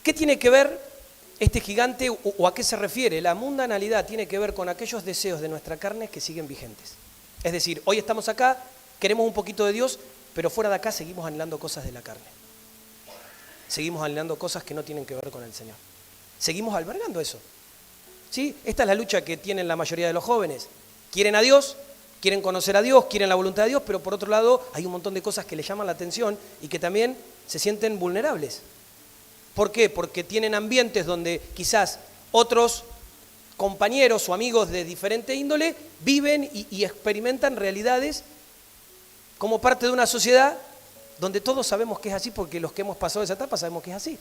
¿Qué tiene que ver este gigante o a qué se refiere? La mundanalidad tiene que ver con aquellos deseos de nuestra carne que siguen vigentes. Es decir, hoy estamos acá, queremos un poquito de Dios, pero fuera de acá seguimos anhelando cosas de la carne. Seguimos anhelando cosas que no tienen que ver con el Señor. Seguimos albergando eso. ¿Sí? Esta es la lucha que tienen la mayoría de los jóvenes. Quieren a Dios, quieren conocer a Dios, quieren la voluntad de Dios, pero por otro lado hay un montón de cosas que les llaman la atención y que también se sienten vulnerables. ¿Por qué? Porque tienen ambientes donde quizás otros compañeros o amigos de diferente índole viven y experimentan realidades como parte de una sociedad donde todos sabemos que es así, porque los que hemos pasado esa etapa sabemos que es así.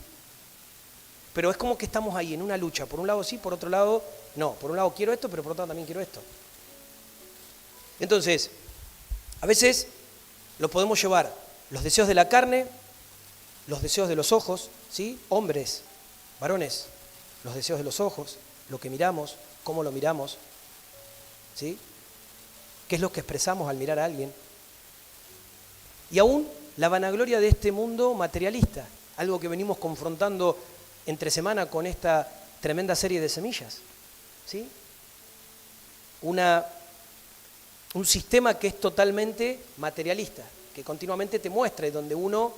Pero es como que estamos ahí en una lucha, por un lado sí, por otro lado no. Por un lado quiero esto, pero por otro lado también quiero esto. Entonces, a veces lo podemos llevar los deseos de la carne, los deseos de los ojos, ¿sí? Hombres, varones, los deseos de los ojos, lo que miramos, cómo lo miramos, ¿sí? ¿Qué es lo que expresamos al mirar a alguien? Y aún la vanagloria de este mundo materialista, algo que venimos confrontando entre semana con esta tremenda serie de semillas, ¿sí? Un sistema que es totalmente materialista, que continuamente te muestra y donde uno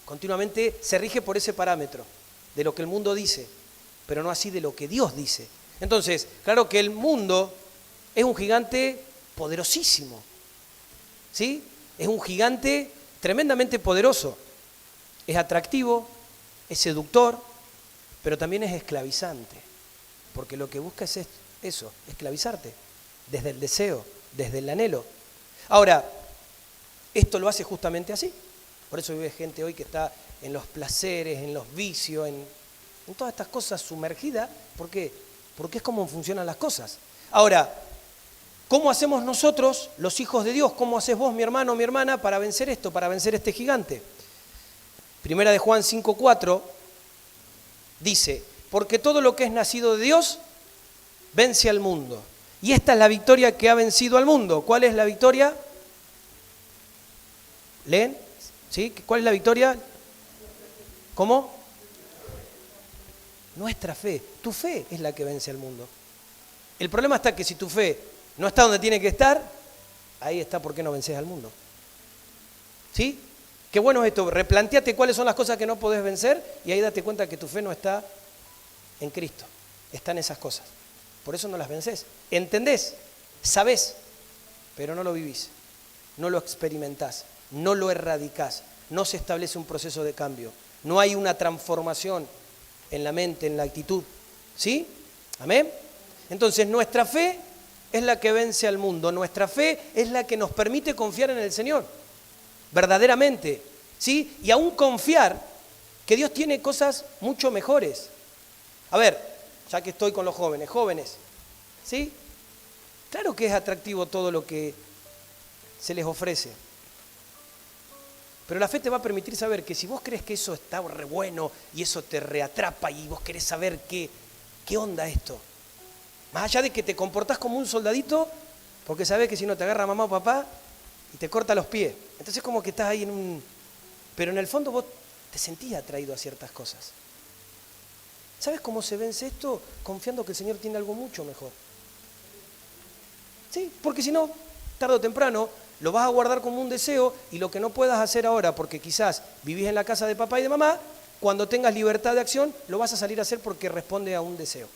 continuamente se rige por ese parámetro de lo que el mundo dice, pero no así de lo que Dios dice. Entonces, claro que el mundo es un gigante poderosísimo, ¿sí? Es un gigante tremendamente poderoso, es atractivo, es seductor, pero también es esclavizante, porque lo que busca es eso, esclavizarte, desde el deseo, desde el anhelo. Ahora, esto lo hace justamente así. Por eso vive gente hoy que está en los placeres, en los vicios, en todas estas cosas sumergida. ¿Por qué? Porque es como funcionan las cosas. Ahora, ¿cómo hacemos nosotros, los hijos de Dios? ¿Cómo haces vos, mi hermano, mi hermana, para vencer esto, para vencer este gigante? Primera de Juan 5:4 dice, porque todo lo que es nacido de Dios vence al mundo. Y esta es la victoria que ha vencido al mundo. ¿Cuál es la victoria? ¿Leen? ¿Sí? ¿Cuál es la victoria? ¿Cómo? Nuestra fe. Tu fe es la que vence al mundo. El problema está que si tu fe no está donde tiene que estar, ahí está por qué no vences al mundo. ¿Sí? Qué bueno es esto. Replantéate cuáles son las cosas que no podés vencer y ahí date cuenta que tu fe no está en Cristo. Está en esas cosas. Por eso no las vences. ¿Entendés? ¿Sabés? Pero no lo vivís. No lo experimentás. No lo erradicás. No se establece un proceso de cambio. No hay una transformación en la mente, en la actitud. ¿Sí? ¿Amén? Entonces nuestra fe es la que vence al mundo. Nuestra fe es la que nos permite confiar en el Señor. Verdaderamente. ¿Sí? Y aún confiar que Dios tiene cosas mucho mejores. A ver, ya que estoy con los jóvenes, ¿sí? Claro que es atractivo todo lo que se les ofrece. Pero la fe te va a permitir saber que si vos crees que eso está re bueno y eso te reatrapa y vos querés saber qué onda esto, más allá de que te comportás como un soldadito, porque sabés que si no te agarra mamá o papá y te corta los pies. Entonces como que estás ahí en un... Pero en el fondo vos te sentís atraído a ciertas cosas. ¿Sabes cómo se vence esto? Confiando que el Señor tiene algo mucho mejor. ¿Sí? Porque si no, tarde o temprano, lo vas a guardar como un deseo y lo que no puedas hacer ahora, porque quizás vivís en la casa de papá y de mamá, cuando tengas libertad de acción, lo vas a salir a hacer porque responde a un deseo.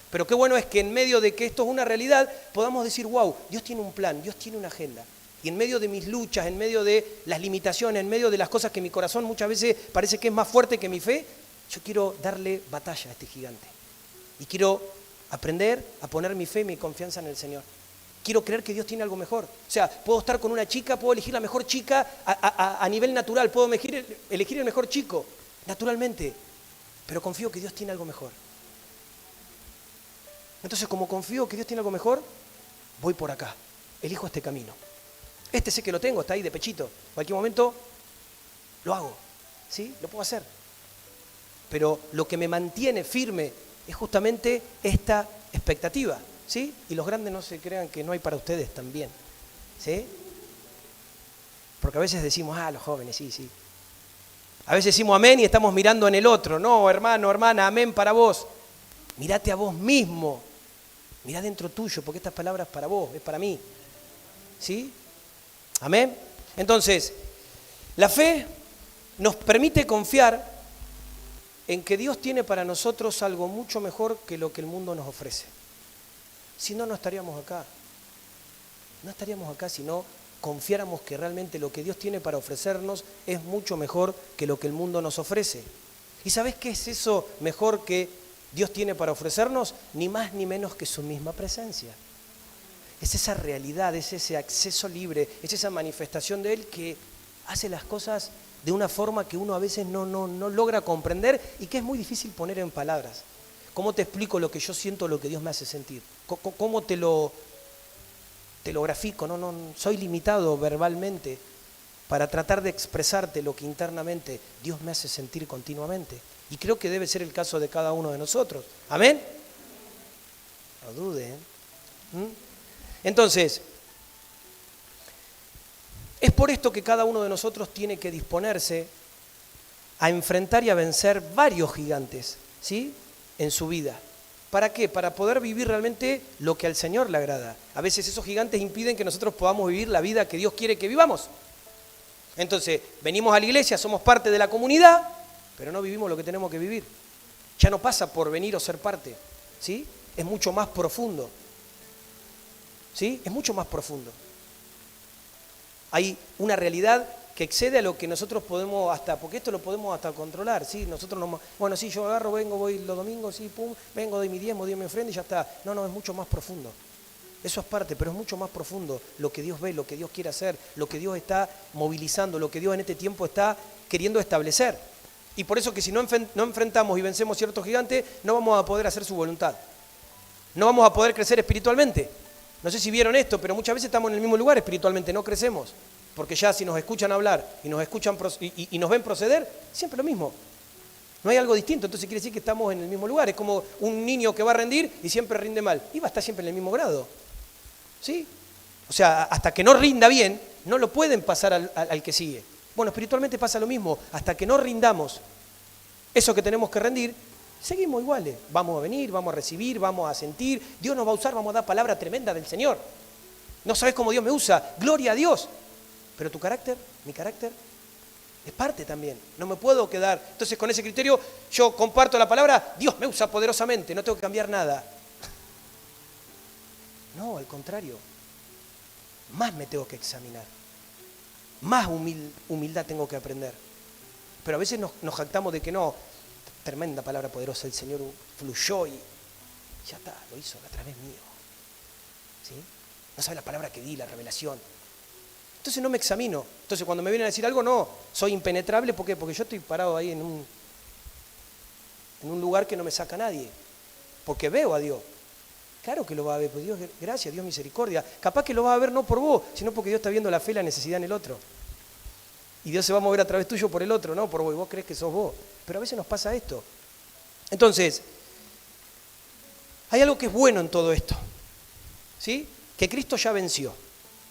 Pero qué bueno es que en medio de que esto es una realidad, podamos decir, wow, Dios tiene un plan, Dios tiene una agenda. Y en medio de mis luchas, en medio de las limitaciones, en medio de las cosas que mi corazón muchas veces parece que es más fuerte que mi fe, yo quiero darle batalla a este gigante. Y quiero aprender a poner mi fe y mi confianza en el Señor. Quiero creer que Dios tiene algo mejor. O sea, puedo estar con una chica, puedo elegir la mejor chica a nivel natural, puedo elegir el mejor chico, naturalmente. Pero confío que Dios tiene algo mejor. Entonces, como confío que Dios tiene algo mejor, voy por acá, elijo este camino. Este sé que lo tengo, está ahí de pechito. En cualquier momento lo hago, ¿sí? Lo puedo hacer. Pero lo que me mantiene firme es justamente esta expectativa, ¿sí? Y los grandes no se crean que no hay para ustedes también, ¿sí? Porque a veces decimos, los jóvenes, sí, sí. A veces decimos amén y estamos mirando en el otro. No, hermano, hermana, amén para vos. Mírate a vos mismo. Mirá dentro tuyo, porque estas palabras para vos, es para mí. ¿Sí? Amén. Entonces, la fe nos permite confiar en que Dios tiene para nosotros algo mucho mejor que lo que el mundo nos ofrece. Si no, no estaríamos acá. No estaríamos acá si no confiáramos que realmente lo que Dios tiene para ofrecernos es mucho mejor que lo que el mundo nos ofrece. ¿Y sabés qué es eso mejor que Dios tiene para ofrecernos? Ni más ni menos que su misma presencia. Es esa realidad, es ese acceso libre, es esa manifestación de Él que hace las cosas de una forma que uno a veces no logra comprender y que es muy difícil poner en palabras. ¿Cómo te explico lo que yo siento, lo que Dios me hace sentir? ¿Cómo te lo grafico? No, soy limitado verbalmente para tratar de expresarte lo que internamente Dios me hace sentir continuamente. Y creo que debe ser el caso de cada uno de nosotros. ¿Amén? No dude, ¿eh? Entonces, Es por esto que cada uno de nosotros tiene que disponerse a enfrentar y a vencer varios gigantes, ¿sí?, en su vida. ¿Para qué? Para poder vivir realmente lo que al Señor le agrada. A veces esos gigantes impiden que nosotros podamos vivir la vida que Dios quiere que vivamos. Entonces, venimos a la iglesia, somos parte de la comunidad, pero no vivimos lo que tenemos que vivir. Ya no pasa por venir o ser parte, ¿sí? Es mucho más profundo, ¿sí? Es mucho más profundo. Hay una realidad que excede a lo que nosotros podemos hasta, porque esto lo podemos hasta controlar, ¿sí? Nosotros no, bueno, sí, yo agarro, vengo, voy los domingos, sí, pum, vengo, doy mi diezmo, Dios me ofrenda y ya está. No, es mucho más profundo. Eso es parte, pero es mucho más profundo lo que Dios ve, lo que Dios quiere hacer, lo que Dios está movilizando, lo que Dios en este tiempo está queriendo establecer. Y por eso que si no enfrentamos y vencemos ciertos gigantes, no vamos a poder hacer su voluntad. No vamos a poder crecer espiritualmente. No sé si vieron esto, pero muchas veces estamos en el mismo lugar espiritualmente, no crecemos. Porque ya si nos escuchan hablar y nos escuchan y nos ven proceder, siempre lo mismo. No hay algo distinto, entonces quiere decir que estamos en el mismo lugar. Es como un niño que va a rendir y siempre rinde mal. Y va a estar siempre en el mismo grado. ¿Sí? O sea, hasta que no rinda bien, no lo pueden pasar al que sigue. Bueno, espiritualmente pasa lo mismo. Hasta que no rindamos eso que tenemos que rendir, seguimos iguales. Vamos a venir, vamos a recibir, vamos a sentir. Dios nos va a usar, vamos a dar palabra tremenda del Señor. No sabes cómo Dios me usa. Gloria a Dios. Pero tu carácter, mi carácter, es parte también. No me puedo quedar. Entonces, con ese criterio, yo comparto la palabra, Dios me usa poderosamente, no tengo que cambiar nada. No, al contrario. Más me tengo que examinar. Más humildad tengo que aprender. Pero a veces nos jactamos de que no, tremenda palabra poderosa, el Señor fluyó y ya está, lo hizo a través mío. ¿Sí? No sabe la palabra que di, la revelación. Entonces no me examino. Entonces cuando me vienen a decir algo, no, soy impenetrable. ¿Por qué? Porque yo estoy parado ahí en un lugar que no me saca nadie. Porque veo a Dios. Claro que lo va a ver, pues Dios, gracias, Dios misericordia. Capaz que lo va a ver no por vos, sino porque Dios está viendo la fe y la necesidad en el otro. Y Dios se va a mover a través tuyo por el otro, no por vos. Y vos crees que sos vos. Pero a veces nos pasa esto. Entonces, hay algo que es bueno en todo esto. ¿Sí? Que Cristo ya venció.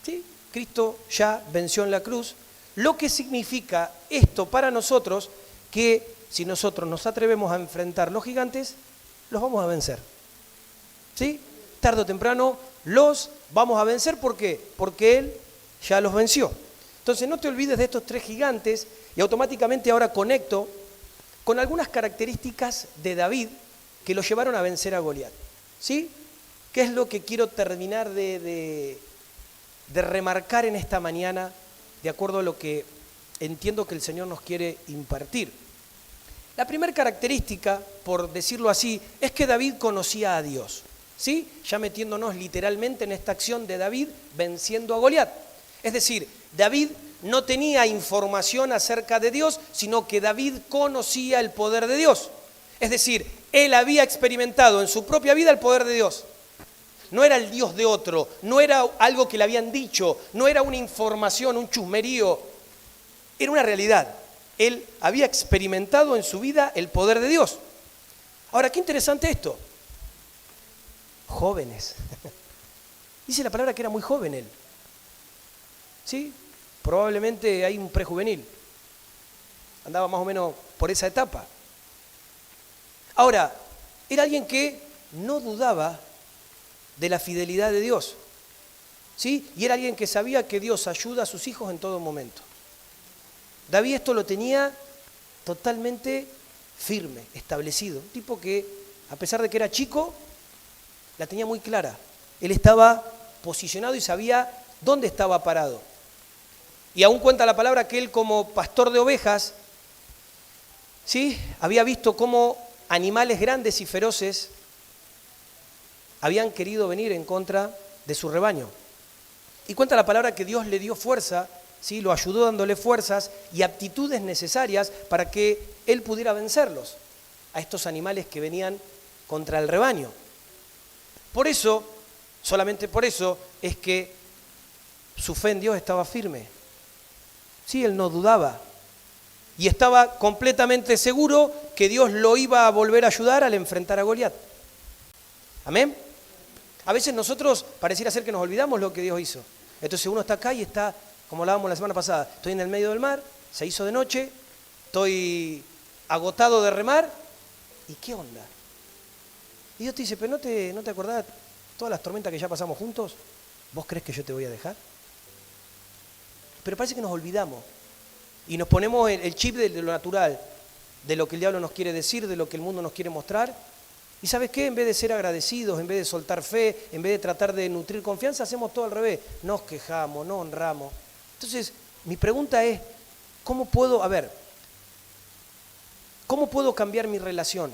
¿Sí? Cristo ya venció en la cruz, lo que significa esto para nosotros, que si nosotros nos atrevemos a enfrentar los gigantes, los vamos a vencer. ¿Sí? Tarde o temprano los vamos a vencer, ¿por qué? Porque Él ya los venció. Entonces no te olvides de estos tres gigantes y automáticamente ahora conecto con algunas características de David que lo llevaron a vencer a Goliat. ¿Sí? ¿Qué es lo que quiero terminar de remarcar en esta mañana, de acuerdo a lo que entiendo que el Señor nos quiere impartir? La primera característica, por decirlo así, es que David conocía a Dios, ¿sí? Ya metiéndonos literalmente en esta acción de David venciendo a Goliat. Es decir, David no tenía información acerca de Dios, sino que David conocía el poder de Dios. Es decir, él había experimentado en su propia vida el poder de Dios. No era el Dios de otro, no era algo que le habían dicho, no era una información, un chusmerío, era una realidad. Él había experimentado en su vida el poder de Dios. Ahora, qué interesante esto. Jóvenes. Dice la palabra que era muy joven él. ¿Sí? Probablemente hay un prejuvenil. Andaba más o menos por esa etapa. Ahora, era alguien que no dudaba de la fidelidad de Dios, ¿sí? Y era alguien que sabía que Dios ayuda a sus hijos en todo momento. David esto lo tenía totalmente firme, establecido. Un tipo que, a pesar de que era chico, la tenía muy clara. Él estaba posicionado y sabía dónde estaba parado. Y aún cuenta la palabra que él, como pastor de ovejas, ¿sí?, había visto cómo animales grandes y feroces habían querido venir en contra de su rebaño. Y cuenta la palabra que Dios le dio fuerza, ¿sí?, lo ayudó dándole fuerzas y aptitudes necesarias para que él pudiera vencerlos, a estos animales que venían contra el rebaño. Por eso, solamente por eso, es que su fe en Dios estaba firme. Sí, él no dudaba. Y estaba completamente seguro que Dios lo iba a volver a ayudar al enfrentar a Goliat. ¿Amén? A veces nosotros pareciera ser que nos olvidamos lo que Dios hizo. Entonces uno está acá y está como hablábamos la semana pasada, estoy en el medio del mar, se hizo de noche, estoy agotado de remar, ¿y qué onda? Y Dios te dice, pero ¿no te acordás todas las tormentas que ya pasamos juntos? ¿Vos crees que yo te voy a dejar? Pero parece que nos olvidamos y nos ponemos el chip de lo natural, de lo que el diablo nos quiere decir, de lo que el mundo nos quiere mostrar. ¿Y sabes qué? En vez de ser agradecidos, en vez de soltar fe, en vez de tratar de nutrir confianza, hacemos todo al revés. Nos quejamos, no honramos. Entonces, mi pregunta es, ¿cómo puedo cambiar mi relación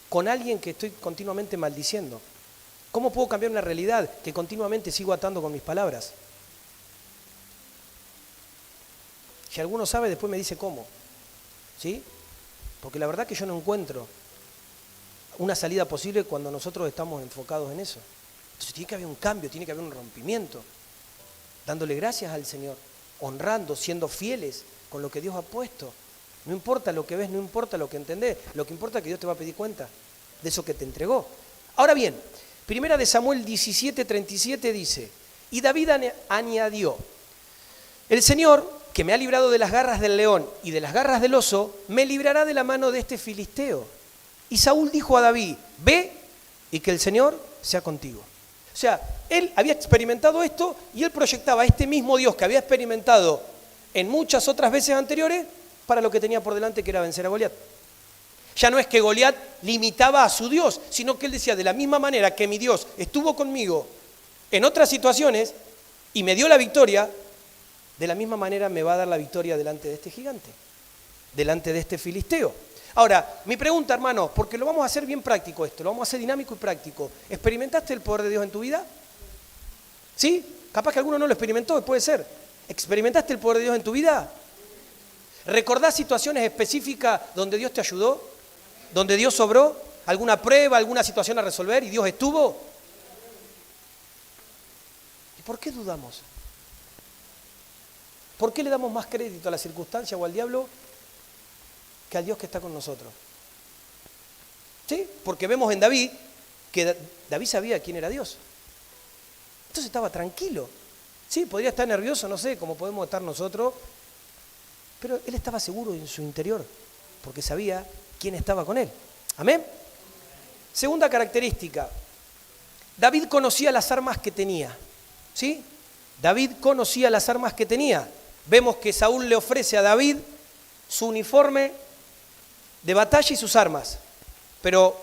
con alguien que estoy continuamente maldiciendo? ¿Cómo puedo cambiar una realidad que continuamente sigo atando con mis palabras? Si alguno sabe, después me dice cómo. ¿Sí? Porque la verdad que yo no encuentro una salida posible cuando nosotros estamos enfocados en eso. Entonces tiene que haber un cambio, tiene que haber un rompimiento. Dándole gracias al Señor, honrando, siendo fieles con lo que Dios ha puesto. No importa lo que ves, no importa lo que entendés, lo que importa es que Dios te va a pedir cuenta de eso que te entregó. Ahora bien, Primera de Samuel 17:37 dice, y David añadió, el Señor, que me ha librado de las garras del león y de las garras del oso, me librará de la mano de este filisteo. Y Saúl dijo a David, ve y que el Señor sea contigo. O sea, él había experimentado esto y él proyectaba a este mismo Dios que había experimentado en muchas otras veces anteriores para lo que tenía por delante, que era vencer a Goliat. Ya no es que Goliat limitaba a su Dios, sino que él decía, de la misma manera que mi Dios estuvo conmigo en otras situaciones y me dio la victoria, de la misma manera me va a dar la victoria delante de este gigante, delante de este filisteo. Ahora, mi pregunta, hermano, porque lo vamos a hacer bien práctico esto, lo vamos a hacer dinámico y práctico. ¿Experimentaste el poder de Dios en tu vida? ¿Sí? Capaz que alguno no lo experimentó, puede ser. ¿Experimentaste el poder de Dios en tu vida? ¿Recordás situaciones específicas donde Dios te ayudó? ¿Donde Dios obró? ¿Alguna prueba, alguna situación a resolver y Dios estuvo? ¿Y por qué dudamos? ¿Por qué le damos más crédito a la circunstancia o al diablo que al Dios que está con nosotros? ¿Sí? Porque vemos en David que David sabía quién era Dios. Entonces estaba tranquilo. Sí, podría estar nervioso, no sé, como podemos estar nosotros, pero él estaba seguro en su interior, porque sabía quién estaba con él. ¿Amén? Segunda característica, David conocía las armas que tenía. ¿Sí? David conocía las armas que tenía. Vemos que Saúl le ofrece a David su uniforme de batalla y sus armas, pero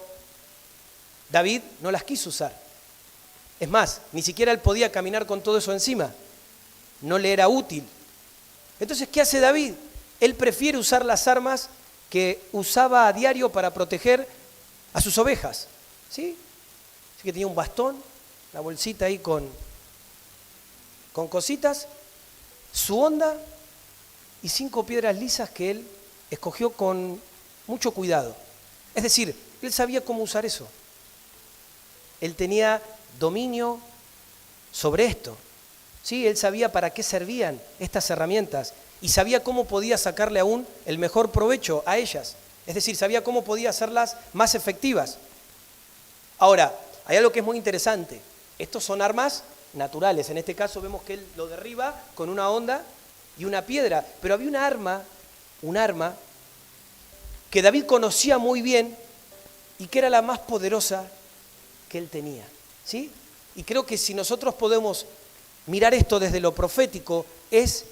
David no las quiso usar. Es más, ni siquiera él podía caminar con todo eso encima, no le era útil. Entonces, ¿qué hace David? Él prefiere usar las armas que usaba a diario para proteger a sus ovejas. ¿Sí? Así que tenía un bastón, una bolsita ahí con cositas, su honda y 5 piedras lisas que él escogió con mucho cuidado. Es decir, él sabía cómo usar eso. Él tenía dominio sobre esto. ¿Sí? Él sabía para qué servían estas herramientas y sabía cómo podía sacarle aún el mejor provecho a ellas. Es decir, sabía cómo podía hacerlas más efectivas. Ahora, hay algo que es muy interesante. Estos son armas naturales. En este caso vemos que él lo derriba con una honda y una piedra. Pero había un arma que David conocía muy bien y que era la más poderosa que él tenía. ¿Sí? Y creo que si nosotros podemos mirar esto desde lo profético, es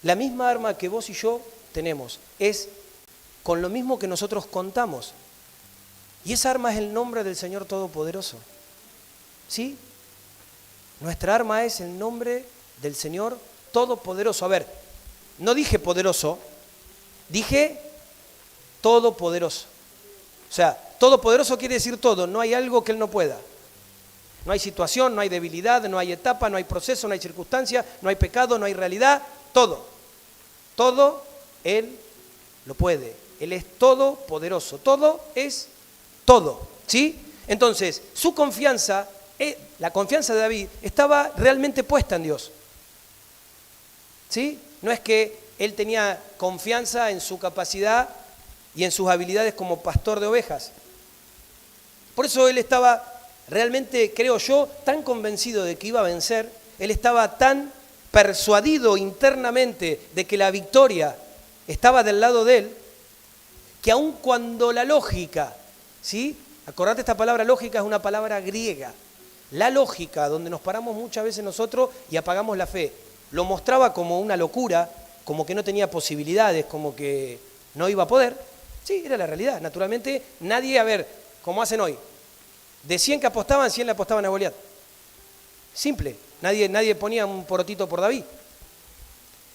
la misma arma que vos y yo tenemos. Es con lo mismo que nosotros contamos. Y esa arma es el nombre del Señor Todopoderoso. ¿Sí? Nuestra arma es el nombre del Señor Todopoderoso. A ver, no dije poderoso, dije todopoderoso. O sea, todopoderoso quiere decir todo, no hay algo que Él no pueda. No hay situación, no hay debilidad, no hay etapa, no hay proceso, no hay circunstancia, no hay pecado, no hay realidad, todo. Todo Él lo puede. Él es todopoderoso. Todo es todo. ¿Sí? Entonces, su confianza, la confianza de David, estaba realmente puesta en Dios. ¿Sí? No es que él tenía confianza en su capacidad y en sus habilidades como pastor de ovejas. Por eso él estaba realmente, creo yo, tan convencido de que iba a vencer, él estaba tan persuadido internamente de que la victoria estaba del lado de él, que aun cuando la lógica, ¿sí? Acordate, esta palabra lógica es una palabra griega. La lógica, donde nos paramos muchas veces nosotros y apagamos la fe, lo mostraba como una locura, como que no tenía posibilidades, como que no iba a poder. Sí, era la realidad. Naturalmente, nadie, a ver, como hacen hoy, de 100 que apostaban, 100 le apostaban a Goliat. Simple. Nadie ponía un porotito por David.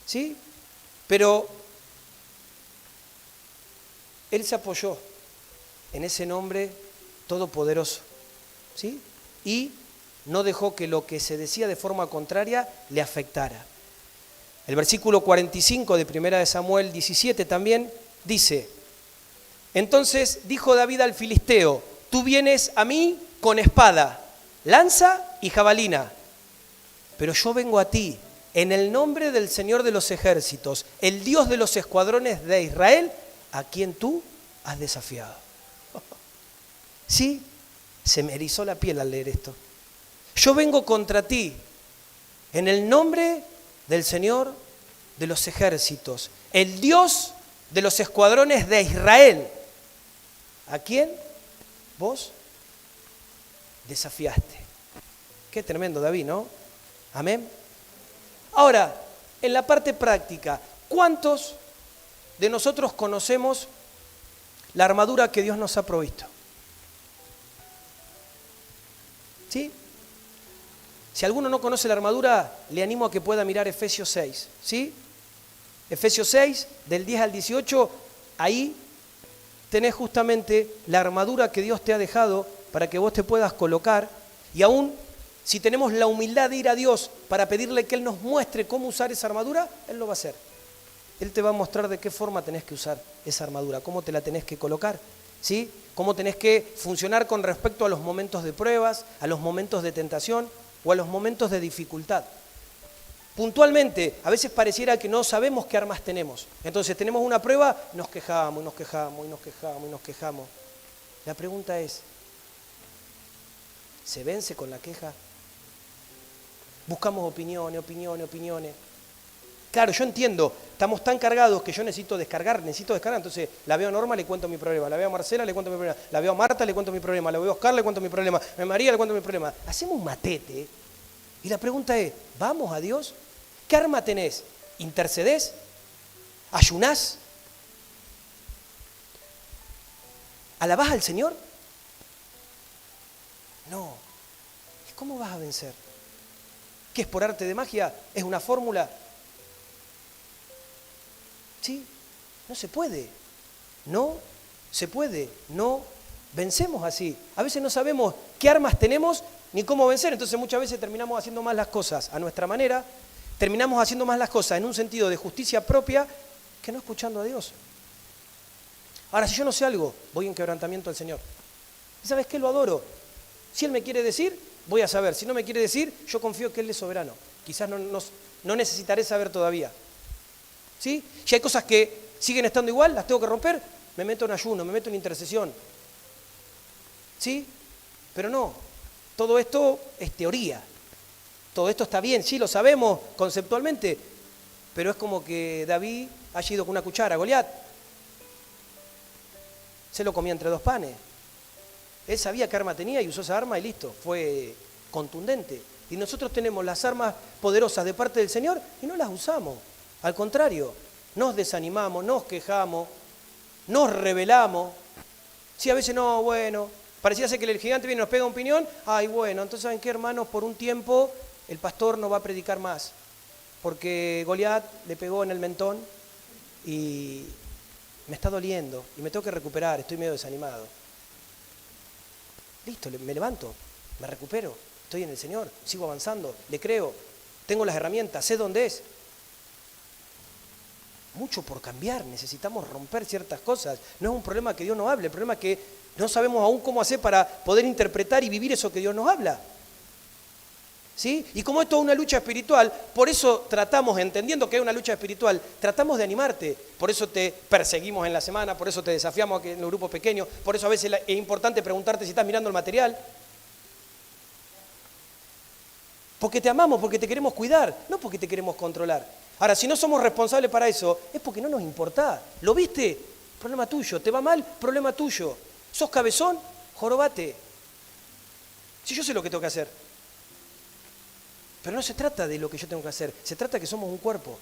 ¿Sí? Pero él se apoyó en ese nombre todopoderoso. ¿Sí? Y no dejó que lo que se decía de forma contraria le afectara. El versículo 45 de 1 Samuel 17 también dice: entonces dijo David al filisteo: tú vienes a mí con espada, lanza y jabalina, pero yo vengo a ti en el nombre del Señor de los ejércitos, el Dios de los escuadrones de Israel, a quien tú has desafiado. Sí, se me erizó la piel al leer esto. Yo vengo contra ti en el nombre del Señor de los ejércitos, el Dios de los escuadrones de Israel, a quien vos desafiaste. Qué tremendo, David, ¿no? Amén. Ahora, en la parte práctica, ¿cuántos de nosotros conocemos la armadura que Dios nos ha provisto? ¿Sí? Si alguno no conoce la armadura, le animo a que pueda mirar Efesios 6, ¿sí? Efesios 6, del 10 al 18, ahí tenés justamente la armadura que Dios te ha dejado para que vos te puedas colocar, y aún si tenemos la humildad de ir a Dios para pedirle que Él nos muestre cómo usar esa armadura, Él lo va a hacer. Él te va a mostrar de qué forma tenés que usar esa armadura, cómo te la tenés que colocar, ¿sí? Cómo tenés que funcionar con respecto a los momentos de pruebas, a los momentos de tentación o a los momentos de dificultad. Puntualmente, a veces pareciera que no sabemos qué armas tenemos. Entonces tenemos una prueba, nos quejamos, y nos quejamos, y nos quejamos, y nos quejamos. La pregunta es, ¿se vence con la queja? Buscamos opiniones. Claro, yo entiendo, estamos tan cargados que yo necesito descargar, entonces la veo a Norma, le cuento mi problema, la veo a Marcela, le cuento mi problema, la veo a Marta, le cuento mi problema, la veo a Oscar, le cuento mi problema, a María, le cuento mi problema. Hacemos un matete y la pregunta es, ¿vamos a Dios? ¿Qué arma tenés? ¿Intercedés? ¿Ayunás? ¿Alabás al Señor? No. ¿Y cómo vas a vencer? ¿Qué es por arte de magia? ¿Es una fórmula? ¿Sí? No se puede. No se puede. No vencemos así. A veces no sabemos qué armas tenemos ni cómo vencer. Entonces muchas veces terminamos haciendo más las cosas a nuestra manera. Terminamos haciendo más las cosas en un sentido de justicia propia que no escuchando a Dios. Ahora, si yo no sé algo, voy en quebrantamiento al Señor. ¿Y sabes qué? Lo adoro. Si Él me quiere decir, voy a saber. Si no me quiere decir, yo confío que Él es soberano. Quizás no necesitaré saber todavía. ¿Sí? Si hay cosas que siguen estando igual, las tengo que romper, me meto en ayuno, me meto en intercesión. ¿Sí? Pero no, todo esto es teoría. Todo esto está bien, sí, lo sabemos conceptualmente, pero es como que David haya ido con una cuchara a Goliat. Se lo comía entre dos panes. Él sabía qué arma tenía y usó esa arma y listo, fue contundente. Y nosotros tenemos las armas poderosas de parte del Señor y no las usamos. Al contrario, nos desanimamos, nos quejamos, nos rebelamos. Sí, a veces no, bueno, parecía ser que el gigante viene y nos pega un piñón. Ay, bueno, entonces ¿saben qué, hermanos? Por un tiempo el pastor no va a predicar más, porque Goliat le pegó en el mentón y me está doliendo y me tengo que recuperar, estoy medio desanimado. Listo, me levanto, me recupero, estoy en el Señor, sigo avanzando, le creo, tengo las herramientas, sé dónde es. Mucho por cambiar, necesitamos romper ciertas cosas. No es un problema que Dios nos hable, el problema es que no sabemos aún cómo hacer para poder interpretar y vivir eso que Dios nos habla. ¿Sí? Y como esto es una lucha espiritual, por eso tratamos, entendiendo que es una lucha espiritual, tratamos de animarte. Por eso te perseguimos en la semana, por eso te desafiamos en los grupos pequeños, por eso a veces es importante preguntarte si estás mirando el material. Porque te amamos, porque te queremos cuidar, no porque te queremos controlar. Ahora, si no somos responsables para eso, es porque no nos importa. ¿Lo viste? Problema tuyo. ¿Te va mal? Problema tuyo. ¿Sos cabezón? Jorobate. Si yo sé lo que tengo que hacer. Pero no se trata de lo que yo tengo que hacer, se trata de que somos un cuerpo.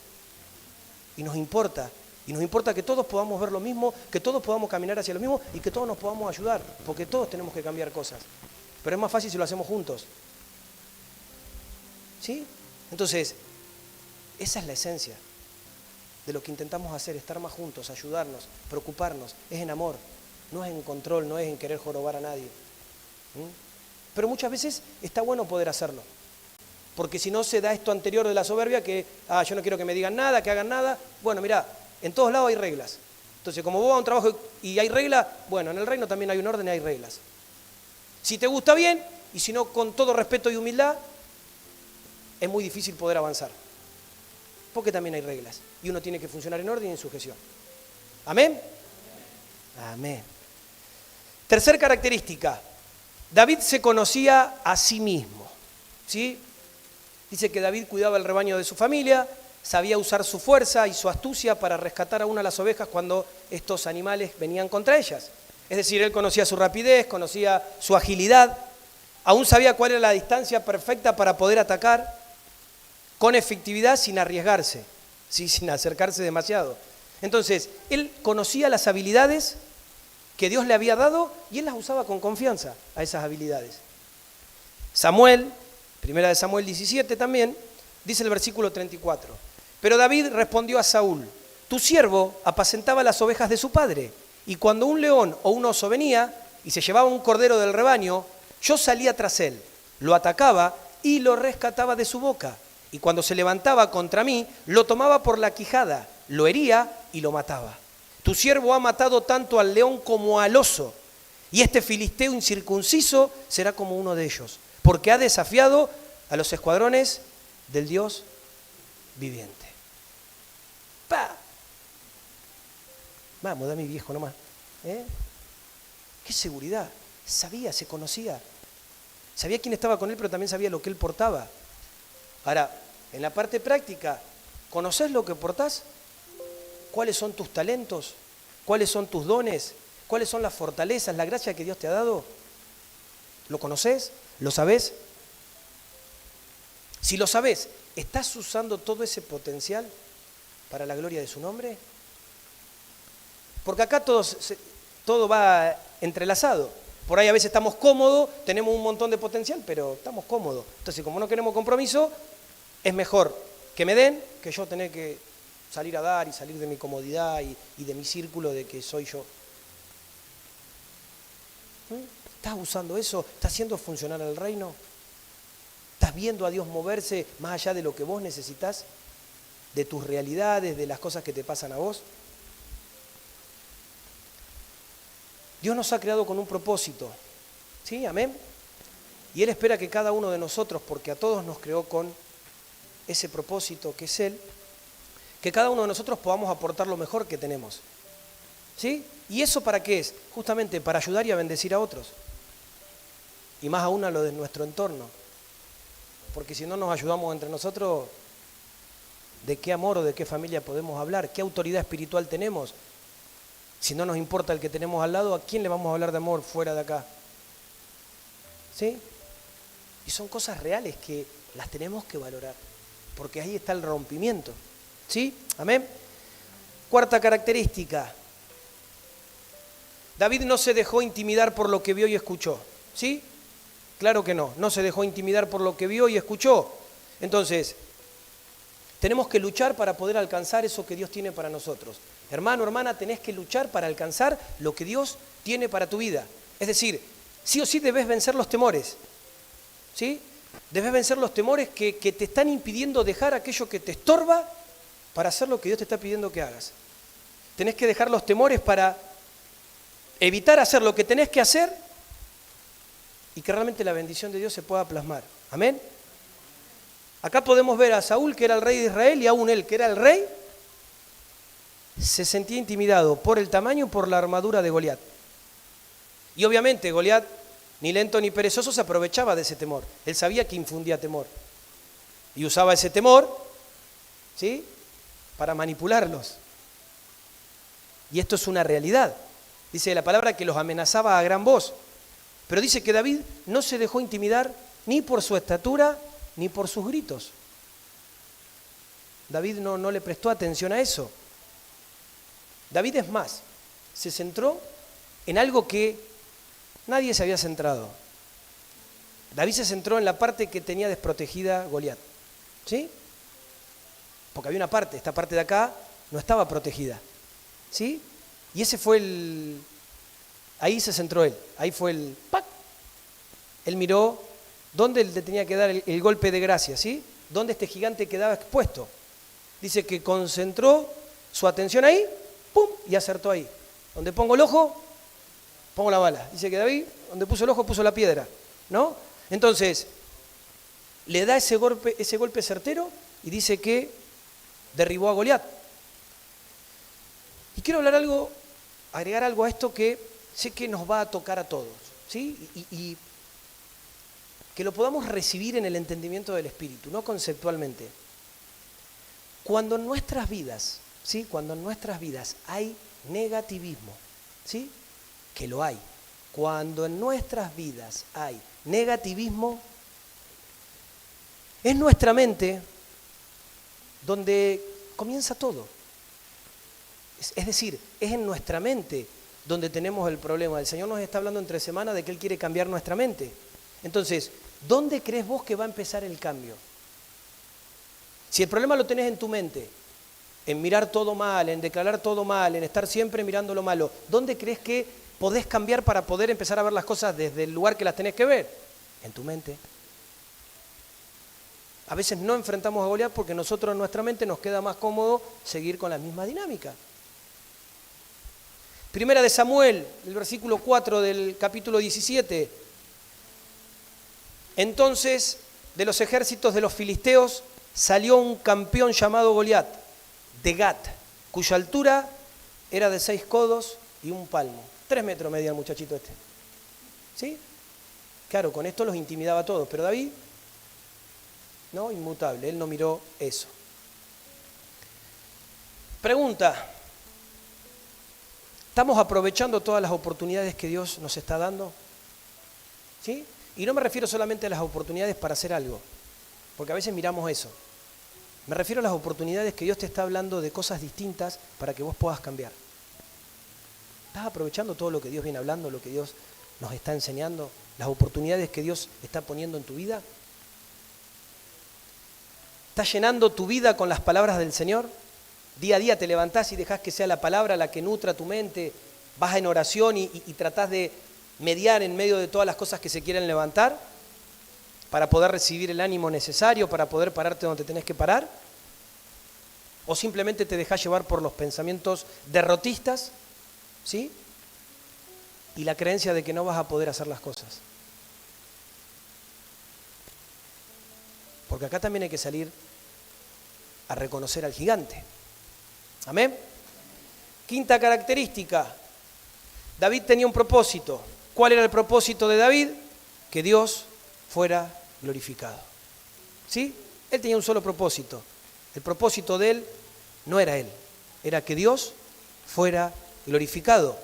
Y nos importa. Y nos importa que todos podamos ver lo mismo, que todos podamos caminar hacia lo mismo y que todos nos podamos ayudar. Porque todos tenemos que cambiar cosas. Pero es más fácil si lo hacemos juntos. ¿Sí? Entonces, esa es la esencia de lo que intentamos hacer, estar más juntos, ayudarnos, preocuparnos. Es en amor, no es en control, no es en querer jorobar a nadie. Pero muchas veces está bueno poder hacerlo. Porque si no se da esto anterior de la soberbia, que yo no quiero que me digan nada, que hagan nada. Bueno, mirá, en todos lados hay reglas. Entonces, como vos vas a un trabajo y hay reglas, bueno, en el reino también hay un orden y hay reglas. Si te gusta bien, y si no, con todo respeto y humildad, es muy difícil poder avanzar. Porque también hay reglas. Y uno tiene que funcionar en orden y en sujeción. ¿Amén? Amén. Tercer característica. David se conocía a sí mismo. ¿Sí? Dice que David cuidaba el rebaño de su familia, sabía usar su fuerza y su astucia para rescatar a una de las ovejas cuando estos animales venían contra ellas. Es decir, él conocía su rapidez, conocía su agilidad, aún sabía cuál era la distancia perfecta para poder atacar con efectividad sin arriesgarse, ¿sí? Sin acercarse demasiado. Entonces, él conocía las habilidades que Dios le había dado y él las usaba con confianza a esas habilidades. Samuel, primera de Samuel 17 también, dice el versículo 34. Pero David respondió a Saúl, tu siervo apacentaba las ovejas de su padre, y cuando un león o un oso venía y se llevaba un cordero del rebaño, yo salía tras él, lo atacaba y lo rescataba de su boca. Y cuando se levantaba contra mí, lo tomaba por la quijada, lo hería y lo mataba. Tu siervo ha matado tanto al león como al oso, y este filisteo incircunciso será como uno de ellos, porque ha desafiado a los escuadrones del Dios viviente. ¡Pah! Vamos, da mi viejo nomás. ¡Qué seguridad! Sabía, se conocía. Sabía quién estaba con él, pero también sabía lo que él portaba. Ahora, en la parte práctica, ¿conocés lo que portás? ¿Cuáles son tus talentos? ¿Cuáles son tus dones? ¿Cuáles son las fortalezas, la gracia que Dios te ha dado? ¿Lo conocés? ¿Lo sabés? Si lo sabés, ¿estás usando todo ese potencial para la gloria de su nombre? Porque acá todo va entrelazado. Por ahí a veces estamos cómodos, tenemos un montón de potencial, pero estamos cómodos. Entonces, como no queremos compromiso, es mejor que me den que yo tener que salir a dar y salir de mi comodidad y de mi círculo de que soy yo. ¿Estás usando eso? ¿Estás haciendo funcionar el reino? ¿Estás viendo a Dios moverse más allá de lo que vos necesitas? ¿De tus realidades, de las cosas que te pasan a vos? Dios nos ha creado con un propósito, ¿sí? Amén. Y Él espera que cada uno de nosotros, porque a todos nos creó con ese propósito que es Él, que cada uno de nosotros podamos aportar lo mejor que tenemos, ¿sí? ¿Y eso para qué es? Justamente para ayudar y a bendecir a otros. Y más aún a lo de nuestro entorno. Porque si no nos ayudamos entre nosotros, ¿de qué amor o de qué familia podemos hablar? ¿Qué autoridad espiritual tenemos? Si no nos importa el que tenemos al lado, ¿a quién le vamos a hablar de amor fuera de acá? ¿Sí? Y son cosas reales que las tenemos que valorar, porque ahí está el rompimiento. ¿Sí? Amén. Cuarta característica. David no se dejó intimidar por lo que vio y escuchó. ¿Sí? Claro que no se dejó intimidar por lo que vio y escuchó. Entonces, tenemos que luchar para poder alcanzar eso que Dios tiene para nosotros. Hermano, hermana, tenés que luchar para alcanzar lo que Dios tiene para tu vida. Es decir, sí o sí debes vencer los temores. ¿Sí? Debes vencer los temores que te están impidiendo dejar aquello que te estorba para hacer lo que Dios te está pidiendo que hagas. Tenés que dejar los temores para evitar hacer lo que tenés que hacer y que realmente la bendición de Dios se pueda plasmar. Amén. Acá podemos ver a Saúl, que era el rey de Israel, y aún él, que era el rey, se sentía intimidado por el tamaño y por la armadura de Goliat. Y obviamente Goliat, ni lento ni perezoso, se aprovechaba de ese temor. Él sabía que infundía temor. Y usaba ese temor, ¿sí?, para manipularlos. Y esto es una realidad. Dice la palabra que los amenazaba a gran voz. Pero dice que David no se dejó intimidar ni por su estatura ni por sus gritos. David no le prestó atención a eso. David, es más, se centró en algo que nadie se había centrado. David se centró en la parte que tenía desprotegida Goliat. ¿Sí? Porque había una parte, esta parte de acá no estaba protegida. ¿Sí? Y ese fue ahí se centró él, ahí fue el ¡pac! Él miró dónde le tenía que dar el golpe de gracia, ¿sí? Dónde este gigante quedaba expuesto. Dice que concentró su atención ahí, ¡pum!, y acertó ahí. Donde pongo el ojo, pongo la bala. Dice que David, donde puso el ojo, puso la piedra, ¿no? Entonces, le da ese golpe certero y dice que derribó a Goliat. Y quiero agregar algo a esto que sé que nos va a tocar a todos, ¿sí? Y que lo podamos recibir en el entendimiento del Espíritu, no conceptualmente. Cuando en nuestras vidas, ¿sí?, cuando en nuestras vidas hay negativismo, ¿sí?, que lo hay. Cuando en nuestras vidas hay negativismo, es nuestra mente donde comienza todo. Es decir, es en nuestra mente donde tenemos el problema. El Señor nos está hablando entre semanas de que Él quiere cambiar nuestra mente. Entonces, ¿dónde crees vos que va a empezar el cambio? Si el problema lo tenés en tu mente, en mirar todo mal, en declarar todo mal, en estar siempre mirando lo malo, ¿dónde crees que podés cambiar para poder empezar a ver las cosas desde el lugar que las tenés que ver? En tu mente. A veces no enfrentamos a Goliat porque nosotros en nuestra mente nos queda más cómodo seguir con la misma dinámica. Primera de Samuel, el versículo 4 del capítulo 17. Entonces, de los ejércitos de los filisteos salió un campeón llamado Goliat, de Gat, cuya altura era de 6 codos y un palmo. 3 metros medía el muchachito este. ¿Sí? Claro, con esto los intimidaba a todos, pero David, no, inmutable, él no miró eso. Pregunta: ¿estamos aprovechando todas las oportunidades que Dios nos está dando? ¿Sí? Y no me refiero solamente a las oportunidades para hacer algo, porque a veces miramos eso. Me refiero a las oportunidades que Dios te está hablando de cosas distintas para que vos puedas cambiar. ¿Estás aprovechando todo lo que Dios viene hablando, lo que Dios nos está enseñando, las oportunidades que Dios está poniendo en tu vida? ¿Estás llenando tu vida con las palabras del Señor? Día a día te levantás y dejás que sea la palabra la que nutra tu mente, vas en oración y tratás de mediar en medio de todas las cosas que se quieren levantar para poder recibir el ánimo necesario, para poder pararte donde tenés que parar. O simplemente te dejás llevar por los pensamientos derrotistas, ¿sí?, y la creencia de que no vas a poder hacer las cosas. Porque acá también hay que salir a reconocer al gigante. Amén. Quinta característica: David tenía un propósito. ¿Cuál era el propósito de David? Que Dios fuera glorificado. ¿Sí? Él tenía un solo propósito. El propósito de él no era él, era que Dios fuera glorificado.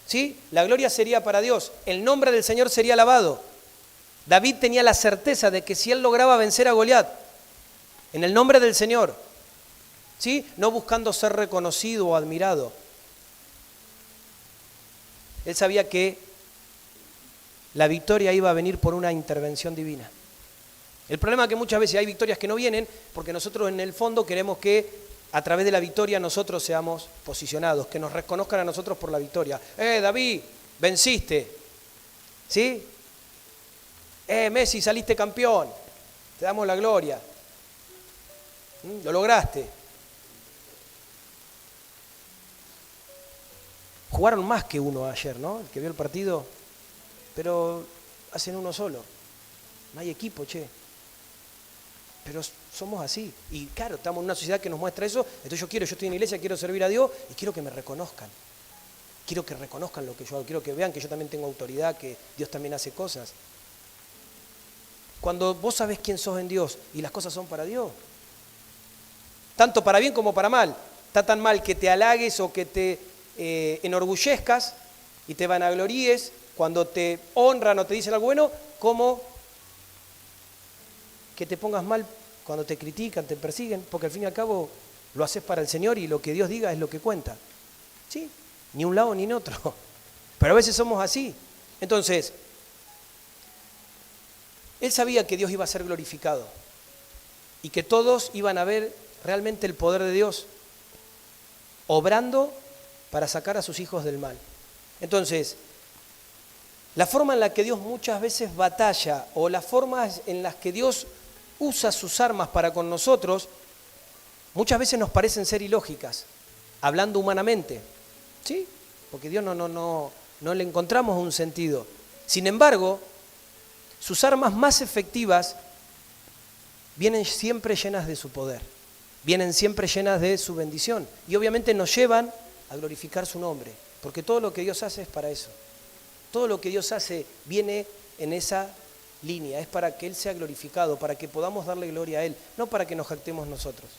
¿Sí? La gloria sería para Dios, el nombre del Señor sería alabado. David tenía la certeza de que si él lograba vencer a Goliat, en el nombre del Señor, ¿sí?, no buscando ser reconocido o admirado, él sabía que la victoria iba a venir por una intervención divina. El problema es que muchas veces hay victorias que no vienen porque nosotros en el fondo queremos que a través de la victoria nosotros seamos posicionados, que nos reconozcan a nosotros por la victoria. David, venciste, ¿sí? Messi, saliste campeón, te damos la gloria, lo lograste. Jugaron más que uno ayer, ¿no? El que vio el partido, pero hacen uno solo. No hay equipo, che. Pero somos así. Y claro, estamos en una sociedad que nos muestra eso. Entonces yo estoy en la iglesia, quiero servir a Dios y quiero que me reconozcan. Quiero que reconozcan lo que yo hago. Quiero que vean que yo también tengo autoridad, que Dios también hace cosas. cuando vos sabés quién sos en Dios y las cosas son para Dios. Tanto para bien como para mal. Está tan mal que te halagues o que te enorgullezcas y te vanagloríes cuando te honran o te dicen algo bueno, como que te pongas mal cuando te critican, te persiguen, porque al fin y al cabo lo haces para el Señor y lo que Dios diga es lo que cuenta. ¿Sí? Ni un lado ni en otro. Pero a veces somos así. Entonces, él sabía que Dios iba a ser glorificado y que todos iban a ver realmente el poder de Dios obrando para sacar a sus hijos del mal. Entonces, la forma en la que Dios muchas veces batalla o las formas en las que Dios usa sus armas para con nosotros, muchas veces nos parecen ser ilógicas, hablando humanamente, ¿sí? Porque Dios no le encontramos un sentido. Sin embargo, sus armas más efectivas vienen siempre llenas de su poder, vienen siempre llenas de su bendición y obviamente nos llevan a glorificar su nombre, porque todo lo que Dios hace es para eso. Todo lo que Dios hace viene en esa línea, es para que Él sea glorificado, para que podamos darle gloria a Él, no para que nos jactemos nosotros,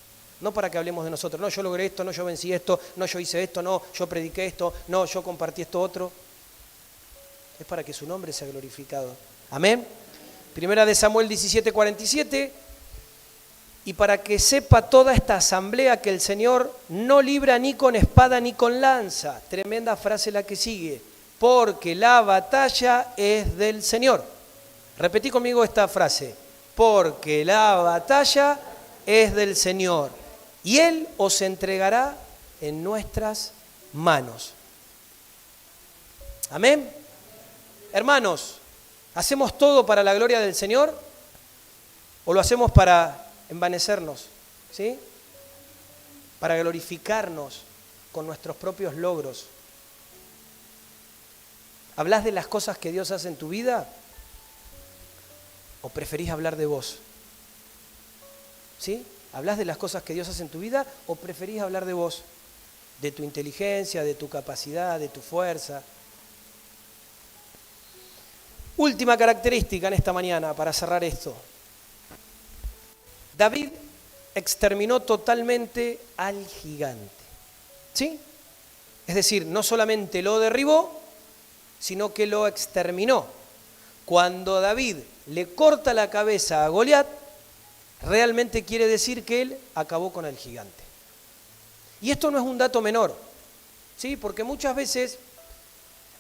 no para que hablemos de nosotros, no, yo logré esto, no, yo vencí esto, no, yo hice esto, no, yo prediqué esto, no, yo compartí esto otro. Es para que su nombre sea glorificado. Amén. Primera de Samuel 17:47. Y para que sepa toda esta asamblea que el Señor no libra ni con espada ni con lanza. Tremenda frase la que sigue. Porque la batalla es del Señor. Repetí conmigo esta frase. Porque la batalla es del Señor. Y Él os entregará en nuestras manos. Amén. Hermanos, ¿hacemos todo para la gloria del Señor? ¿O lo hacemos para envanecernos? ¿Sí? Para glorificarnos con nuestros propios logros. ¿Hablás de las cosas que Dios hace en tu vida? ¿O preferís hablar de vos? ¿Sí? ¿Hablás de las cosas que Dios hace en tu vida? ¿O preferís hablar de vos? De tu inteligencia, de tu capacidad, de tu fuerza. Última característica en esta mañana para cerrar esto. David exterminó totalmente al gigante. ¿Sí? Es decir, no solamente lo derribó, sino que lo exterminó. Cuando David le corta la cabeza a Goliat, realmente quiere decir que él acabó con el gigante. Y esto no es un dato menor, ¿sí? Porque muchas veces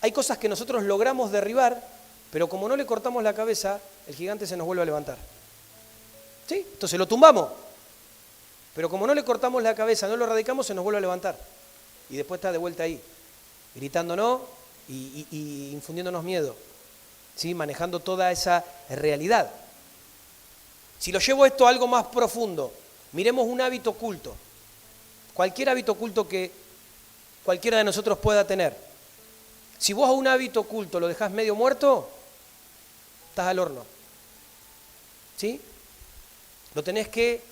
hay cosas que nosotros logramos derribar, pero como no le cortamos la cabeza, el gigante se nos vuelve a levantar. ¿Sí? Entonces lo tumbamos, pero como no le cortamos la cabeza, no lo erradicamos, se nos vuelve a levantar. Y después está de vuelta ahí, gritándonos y infundiéndonos miedo, ¿sí? Manejando toda esa realidad. Si lo llevo esto a algo más profundo, miremos un hábito oculto. Cualquier hábito oculto que cualquiera de nosotros pueda tener. Si vos a un hábito oculto lo dejás medio muerto, estás al horno. ¿Sí? Lo tenés que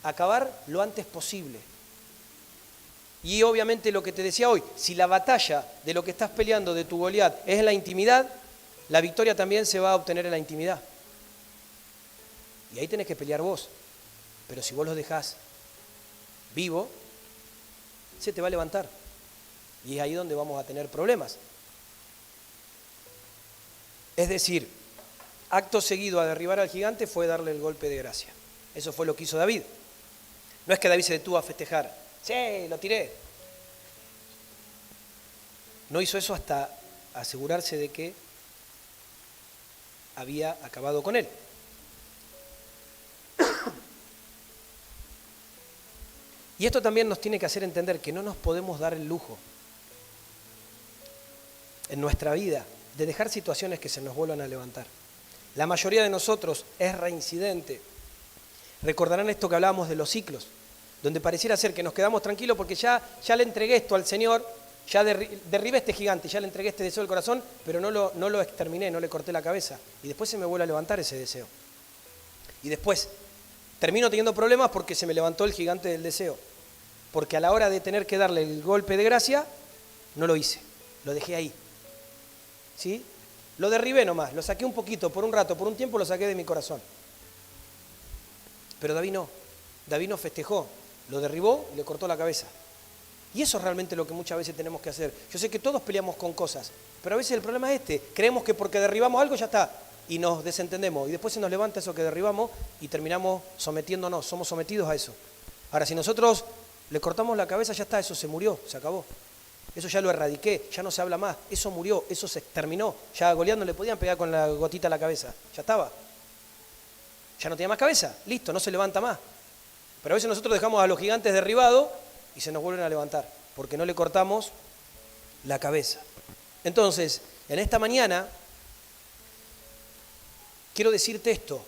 acabar lo antes posible. Y obviamente lo que te decía hoy, si la batalla de lo que estás peleando de tu Goliat es en la intimidad, la victoria también se va a obtener en la intimidad. Y ahí tenés que pelear vos. Pero si vos lo dejás vivo, se te va a levantar. Y es ahí donde vamos a tener problemas. Es decir, acto seguido a derribar al gigante fue darle el golpe de gracia. Eso fue lo que hizo David. No es que David se detuvo a festejar. Sí, lo tiré. No hizo eso hasta asegurarse de que había acabado con él. Y esto también nos tiene que hacer entender que no nos podemos dar el lujo en nuestra vida de dejar situaciones que se nos vuelvan a levantar. La mayoría de nosotros es reincidente. Recordarán esto que hablábamos de los ciclos, donde pareciera ser que nos quedamos tranquilos porque ya le entregué esto al Señor, ya derribé este gigante, ya le entregué este deseo del corazón, pero no lo exterminé, no le corté la cabeza. Y después se me vuelve a levantar ese deseo. Y después termino teniendo problemas porque se me levantó el gigante del deseo. Porque a la hora de tener que darle el golpe de gracia, no lo hice, lo dejé ahí. ¿Sí? Lo derribé nomás, lo saqué un poquito, por un rato, por un tiempo lo saqué de mi corazón. Pero David no festejó, lo derribó y le cortó la cabeza. Y eso es realmente lo que muchas veces tenemos que hacer. Yo sé que todos peleamos con cosas, pero a veces el problema es este. Creemos que porque derribamos algo ya está y nos desentendemos. Y después se nos levanta eso que derribamos y terminamos sometiéndonos, somos sometidos a eso. Ahora, si nosotros le cortamos la cabeza, ya está, eso se murió, se acabó. Eso ya lo erradiqué, ya no se habla más, eso murió, eso se exterminó. Ya a Goliat no le podían pegar con la gotita a la cabeza, ya estaba. Ya no tiene más cabeza, listo, no se levanta más. Pero a veces nosotros dejamos a los gigantes derribados y se nos vuelven a levantar, porque no le cortamos la cabeza. Entonces, en esta mañana, quiero decirte esto,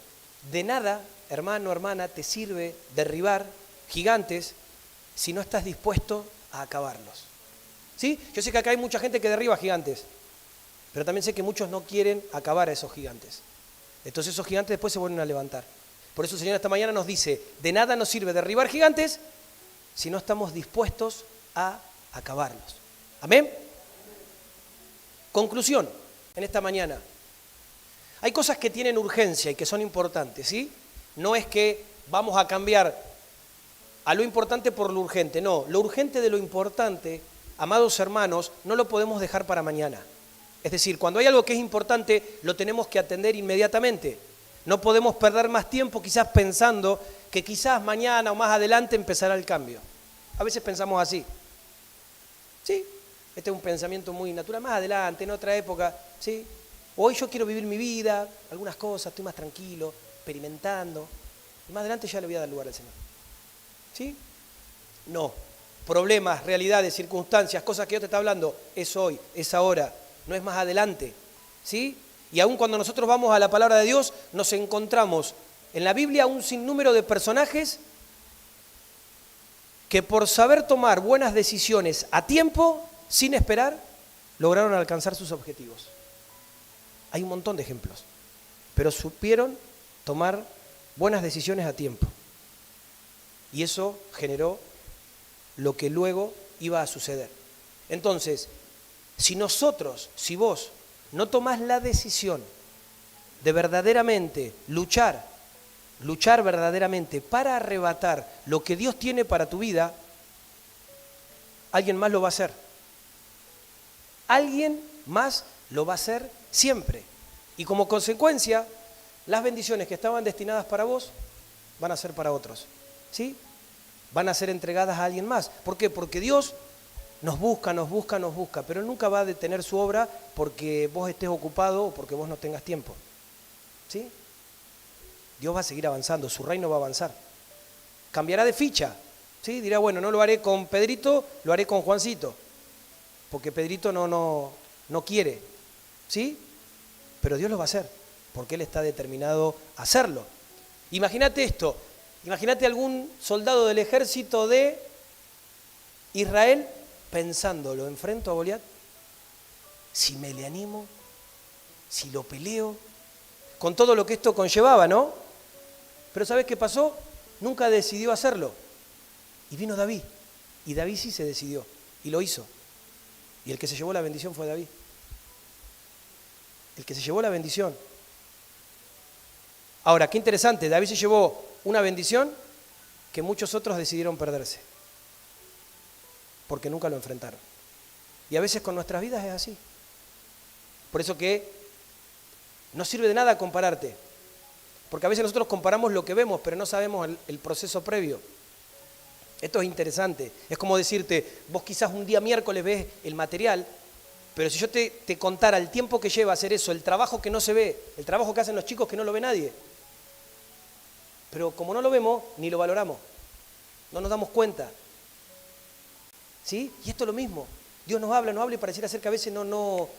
de nada, hermano, hermana, te sirve derribar gigantes si no estás dispuesto a acabarlos. ¿Sí? Yo sé que acá hay mucha gente que derriba gigantes, pero también sé que muchos no quieren acabar a esos gigantes. Entonces esos gigantes después se vuelven a levantar. Por eso el Señor esta mañana nos dice, de nada nos sirve derribar gigantes si no estamos dispuestos a acabarlos. ¿Amén? Conclusión en esta mañana. Hay cosas que tienen urgencia y que son importantes, ¿sí? No es que vamos a cambiar a lo importante por lo urgente, no. Lo urgente de lo importante, amados hermanos, no lo podemos dejar para mañana. Es decir, cuando hay algo que es importante, lo tenemos que atender inmediatamente. No podemos perder más tiempo quizás pensando que quizás mañana o más adelante empezará el cambio. A veces pensamos así. Sí, este es un pensamiento muy natural. Más adelante, en otra época, ¿sí? Hoy yo quiero vivir mi vida, algunas cosas, estoy más tranquilo, experimentando. Y más adelante ya le voy a dar lugar al Señor. ¿Sí? No. Problemas, realidades, circunstancias, cosas que Dios te está hablando, es hoy, es ahora, no es más adelante. ¿Sí? Y aun cuando nosotros vamos a la palabra de Dios, nos encontramos en la Biblia un sinnúmero de personajes que por saber tomar buenas decisiones a tiempo, sin esperar, lograron alcanzar sus objetivos. Hay un montón de ejemplos, pero supieron tomar buenas decisiones a tiempo. Y eso generó lo que luego iba a suceder. Entonces, si si vos no tomás la decisión de verdaderamente luchar verdaderamente para arrebatar lo que Dios tiene para tu vida, alguien más lo va a hacer. Alguien más lo va a hacer siempre. Y como consecuencia, las bendiciones que estaban destinadas para vos van a ser para otros. ¿Sí? Van a ser entregadas a alguien más. ¿Por qué? Porque Dios nos busca, pero Él nunca va a detener su obra porque vos estés ocupado o porque vos no tengas tiempo. ¿Sí? Dios va a seguir avanzando, su reino va a avanzar. Cambiará de ficha. ¿Sí? Dirá, bueno, no lo haré con Pedrito, lo haré con Juancito. Porque Pedrito no quiere. ¿Sí? Pero Dios lo va a hacer, porque Él está determinado a hacerlo. Imagínate esto. Imagínate algún soldado del ejército de Israel pensando, ¿lo enfrento a Goliat? Si me le animo, si lo peleo, con todo lo que esto conllevaba, ¿no? Pero ¿sabes qué pasó? Nunca decidió hacerlo. Y vino David, y David sí se decidió, y lo hizo. Y el que se llevó la bendición fue David. El que se llevó la bendición. Ahora, qué interesante, David se llevó una bendición que muchos otros decidieron perderse, porque nunca lo enfrentaron. Y a veces con nuestras vidas es así. Por eso que no sirve de nada compararte, porque a veces nosotros comparamos lo que vemos, pero no sabemos el proceso previo. Esto es interesante, es como decirte, vos quizás un día miércoles ves el material, pero si yo te contara el tiempo que lleva hacer eso, el trabajo que no se ve, el trabajo que hacen los chicos que no lo ve nadie, pero como no lo vemos, ni lo valoramos, no nos damos cuenta. ¿Sí? Y esto es lo mismo, Dios nos habla y pareciera ser que a veces no.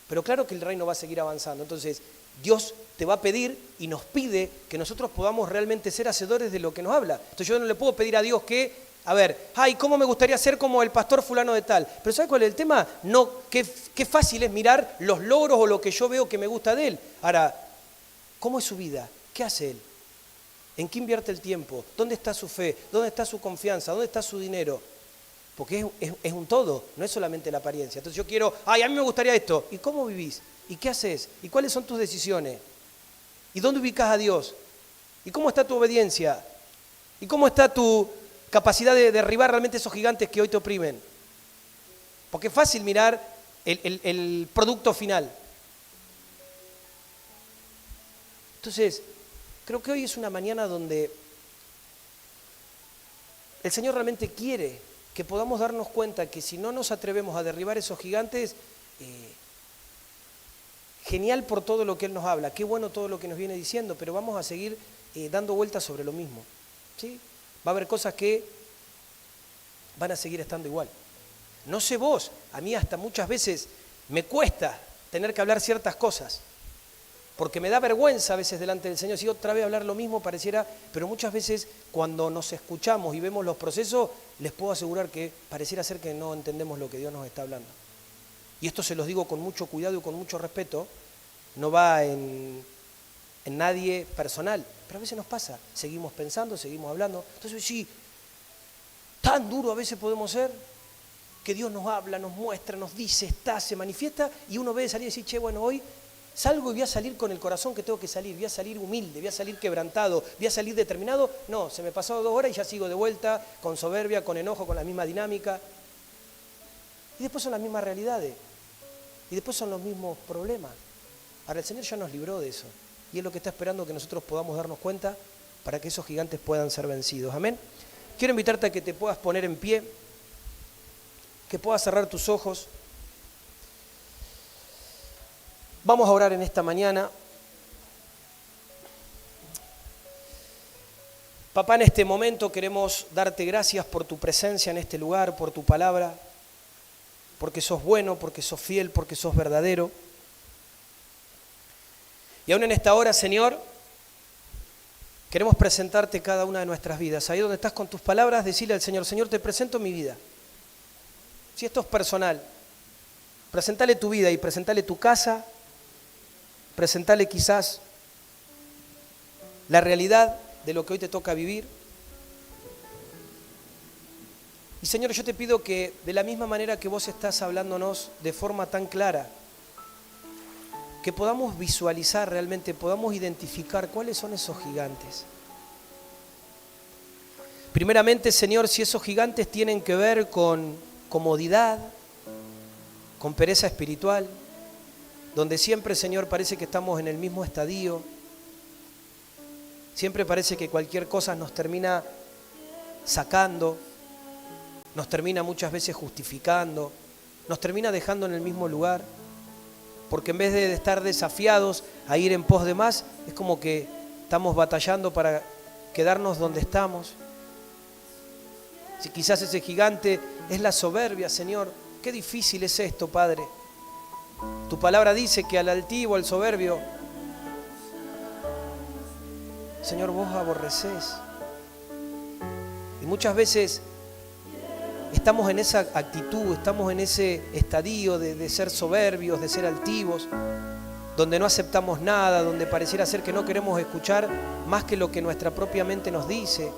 Pero claro que el reino va a seguir avanzando, entonces Dios te va a pedir y nos pide que nosotros podamos realmente ser hacedores de lo que nos habla. Entonces yo no le puedo pedir a Dios que, ¿cómo me gustaría ser como el pastor fulano de tal? Pero ¿sabes cuál es el tema? No, qué fácil es mirar los logros o lo que yo veo que me gusta de él. Ahora, ¿cómo es su vida? ¿Qué hace él? ¿En qué invierte el tiempo? ¿Dónde está su fe? ¿Dónde está su confianza? ¿Dónde está su dinero? porque es un todo, no es solamente la apariencia. Entonces yo quiero, ay, a mí me gustaría esto. ¿Y cómo vivís? ¿Y qué haces? ¿Y cuáles son tus decisiones? ¿Y dónde ubicás a Dios? ¿Y cómo está tu obediencia? ¿Y cómo está tu capacidad de derribar realmente esos gigantes que hoy te oprimen? Porque es fácil mirar el producto final. Entonces, creo que hoy es una mañana donde el Señor realmente quiere que podamos darnos cuenta que si no nos atrevemos a derribar esos gigantes, genial por todo lo que Él nos habla, qué bueno todo lo que nos viene diciendo, pero vamos a seguir dando vueltas sobre lo mismo, ¿sí? Va a haber cosas que van a seguir estando igual. No sé vos, a mí hasta muchas veces me cuesta tener que hablar ciertas cosas, porque me da vergüenza a veces delante del Señor, si otra vez hablar lo mismo pareciera, pero muchas veces cuando nos escuchamos y vemos los procesos, les puedo asegurar que pareciera ser que no entendemos lo que Dios nos está hablando. Y esto se los digo con mucho cuidado y con mucho respeto, no va en nadie personal, pero a veces nos pasa, seguimos pensando, seguimos hablando. Entonces sí, tan duro a veces podemos ser, que Dios nos habla, nos muestra, nos dice, está, se manifiesta, y uno ve salir y decir, che, bueno, hoy salgo y voy a salir con el corazón que tengo que salir, voy a salir humilde, voy a salir quebrantado, voy a salir determinado. No, se me pasó 2 horas y ya sigo de vuelta, con soberbia, con enojo, con la misma dinámica. Y después son las mismas realidades, y después son los mismos problemas. Ahora el Señor ya nos libró de eso, y es lo que está esperando que nosotros podamos darnos cuenta para que esos gigantes puedan ser vencidos. Amén. Quiero invitarte a que te puedas poner en pie, que puedas cerrar tus ojos. Vamos a orar en esta mañana. Papá, en este momento queremos darte gracias por tu presencia en este lugar, por tu palabra, porque sos bueno, porque sos fiel, porque sos verdadero. Y aún en esta hora, Señor, queremos presentarte cada una de nuestras vidas. Ahí donde estás con tus palabras, decirle al Señor, Señor, te presento mi vida. Si esto es personal, presentale tu vida y presentale tu casa, presentale quizás la realidad de lo que hoy te toca vivir. Y Señor, yo te pido que de la misma manera que vos estás hablándonos de forma tan clara, que podamos visualizar realmente, podamos identificar cuáles son esos gigantes. Primeramente, Señor, si esos gigantes tienen que ver con comodidad, con pereza espiritual, donde siempre, Señor, parece que estamos en el mismo estadio, siempre parece que cualquier cosa nos termina sacando, nos termina muchas veces justificando, nos termina dejando en el mismo lugar, porque en vez de estar desafiados a ir en pos de más, es como que estamos batallando para quedarnos donde estamos. Si quizás ese gigante es la soberbia, Señor, qué difícil es esto, Padre. Tu palabra dice que al altivo, al soberbio, Señor, vos aborrecés. Y muchas veces estamos en esa actitud, estamos en ese estadio de ser soberbios, de ser altivos, donde no aceptamos nada, donde pareciera ser que no queremos escuchar más que lo que nuestra propia mente nos dice.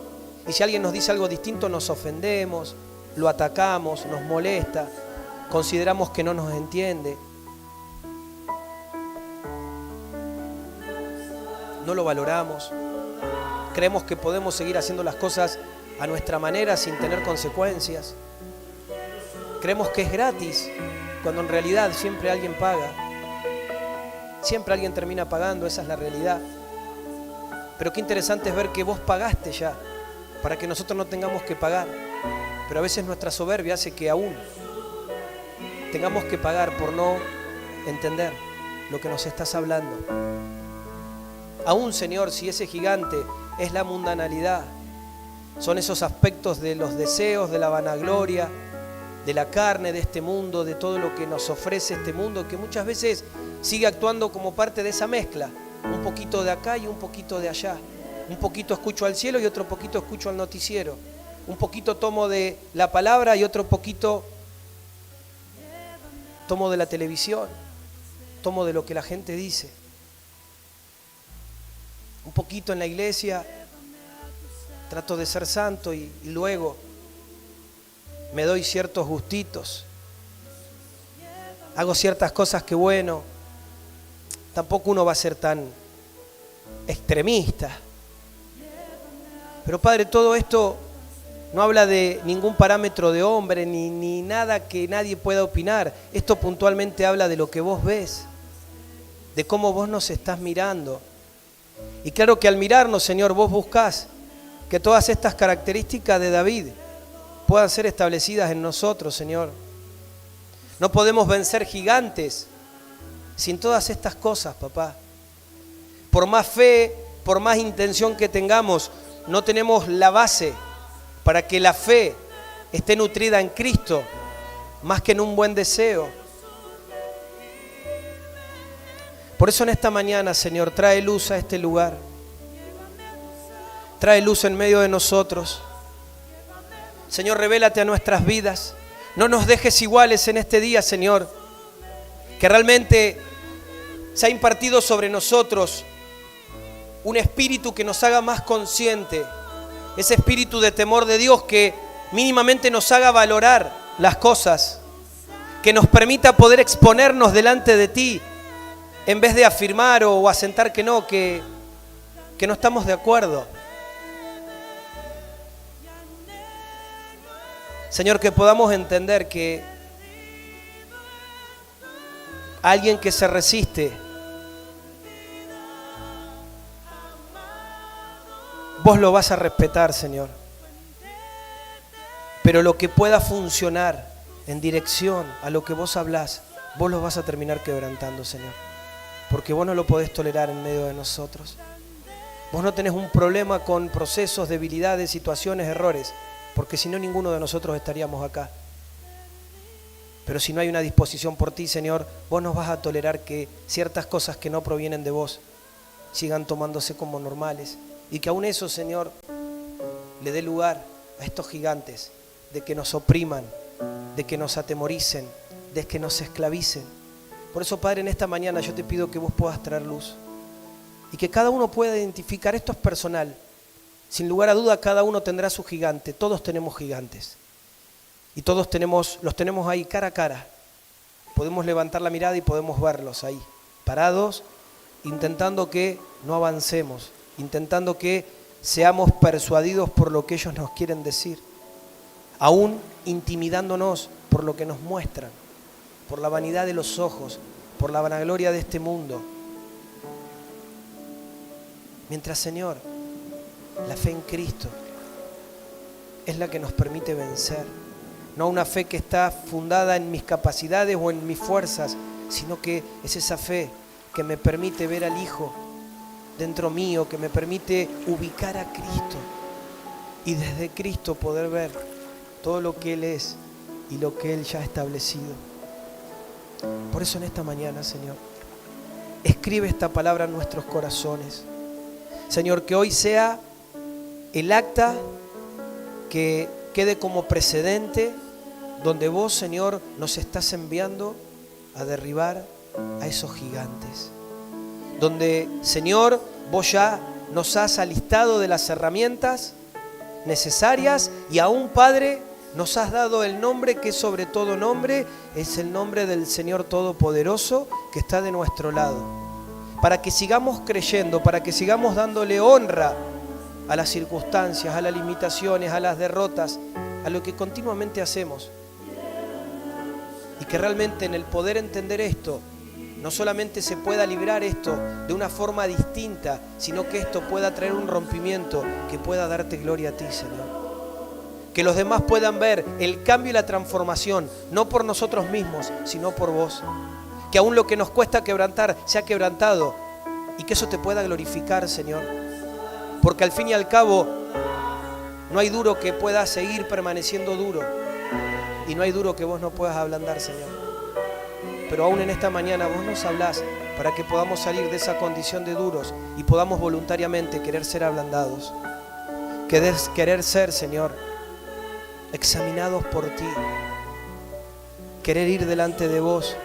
Y si alguien nos dice algo distinto, nos ofendemos, lo atacamos, nos molesta, consideramos que no nos entiende. No lo valoramos. Creemos que podemos seguir haciendo las cosas a nuestra manera sin tener consecuencias. Creemos que es gratis, cuando en realidad siempre alguien paga. Siempre alguien termina pagando, esa es la realidad. Pero qué interesante es ver que vos pagaste ya, para que nosotros no tengamos que pagar. Pero a veces nuestra soberbia hace que aún tengamos que pagar por no entender lo que nos estás hablando. Aún, Señor, si ese gigante es la mundanalidad, son esos aspectos de los deseos, de la vanagloria, de la carne, de este mundo, de todo lo que nos ofrece este mundo, que muchas veces sigue actuando como parte de esa mezcla, un poquito de acá y un poquito de allá. Un poquito escucho al cielo y otro poquito escucho al noticiero. Un poquito tomo de la palabra y otro poquito tomo de la televisión, tomo de lo que la gente dice. Un poquito en la iglesia, trato de ser santo y luego me doy ciertos gustitos, hago ciertas cosas que bueno, tampoco uno va a ser tan extremista. Pero Padre, todo esto no habla de ningún parámetro de hombre, ni nada que nadie pueda opinar. Esto puntualmente habla de lo que vos ves, de cómo vos nos estás mirando. Y claro que al mirarnos, Señor, vos buscás que todas estas características de David puedan ser establecidas en nosotros, Señor. No podemos vencer gigantes sin todas estas cosas, papá. Por más fe, por más intención que tengamos, no tenemos la base para que la fe esté nutrida en Cristo, más que en un buen deseo. Por eso en esta mañana, Señor, trae luz a este lugar. Trae luz en medio de nosotros. Señor, revélate a nuestras vidas. No nos dejes iguales en este día, Señor. Que realmente se ha impartido sobre nosotros un espíritu que nos haga más consciente. Ese espíritu de temor de Dios que mínimamente nos haga valorar las cosas. Que nos permita poder exponernos delante de ti en vez de afirmar o asentar que no estamos de acuerdo. Señor, que podamos entender que alguien que se resiste, vos lo vas a respetar, Señor. Pero lo que pueda funcionar en dirección a lo que vos hablás, vos lo vas a terminar quebrantando, Señor. Porque vos no lo podés tolerar en medio de nosotros. Vos no tenés un problema con procesos, debilidades, situaciones, errores. Porque si no, ninguno de nosotros estaríamos acá. Pero si no hay una disposición por ti, Señor, vos nos vas a tolerar que ciertas cosas que no provienen de vos sigan tomándose como normales. Y que aún eso, Señor, le dé lugar a estos gigantes de que nos opriman, de que nos atemoricen, de que nos esclavicen. Por eso, Padre, en esta mañana yo te pido que vos puedas traer luz y que cada uno pueda identificar. Esto es personal. Sin lugar a duda, cada uno tendrá su gigante. Todos tenemos gigantes. Y todos los tenemos ahí cara a cara. Podemos levantar la mirada y podemos verlos ahí, parados, intentando que no avancemos, intentando que seamos persuadidos por lo que ellos nos quieren decir, aún intimidándonos por lo que nos muestran, por la vanidad de los ojos, por la vanagloria de este mundo. Mientras, Señor, la fe en Cristo es la que nos permite vencer. No una fe que está fundada en mis capacidades o en mis fuerzas, sino que es esa fe que me permite ver al Hijo dentro mío, que me permite ubicar a Cristo y desde Cristo poder ver todo lo que Él es y lo que Él ya ha establecido. Por eso en esta mañana, Señor, escribe esta palabra en nuestros corazones. Señor, que hoy sea el acta que quede como precedente donde vos, Señor, nos estás enviando a derribar a esos gigantes. Donde, Señor, vos ya nos has alistado de las herramientas necesarias y aún, Padre, nos has dado el nombre que es sobre todo nombre, es el nombre del Señor Todopoderoso que está de nuestro lado. Para que sigamos creyendo, para que sigamos dándole honra a las circunstancias, a las limitaciones, a las derrotas, a lo que continuamente hacemos. Y que realmente en el poder entender esto, no solamente se pueda librar esto de una forma distinta, sino que esto pueda traer un rompimiento que pueda darte gloria a ti, Señor. Que los demás puedan ver el cambio y la transformación, no por nosotros mismos, sino por vos. Que aún lo que nos cuesta quebrantar sea quebrantado y que eso te pueda glorificar, Señor. Porque al fin y al cabo no hay duro que pueda seguir permaneciendo duro y no hay duro que vos no puedas ablandar, Señor. Pero aún en esta mañana vos nos hablás para que podamos salir de esa condición de duros y podamos voluntariamente querer ser ablandados. Querer ser, Señor, examinados por ti. Querer ir delante de vos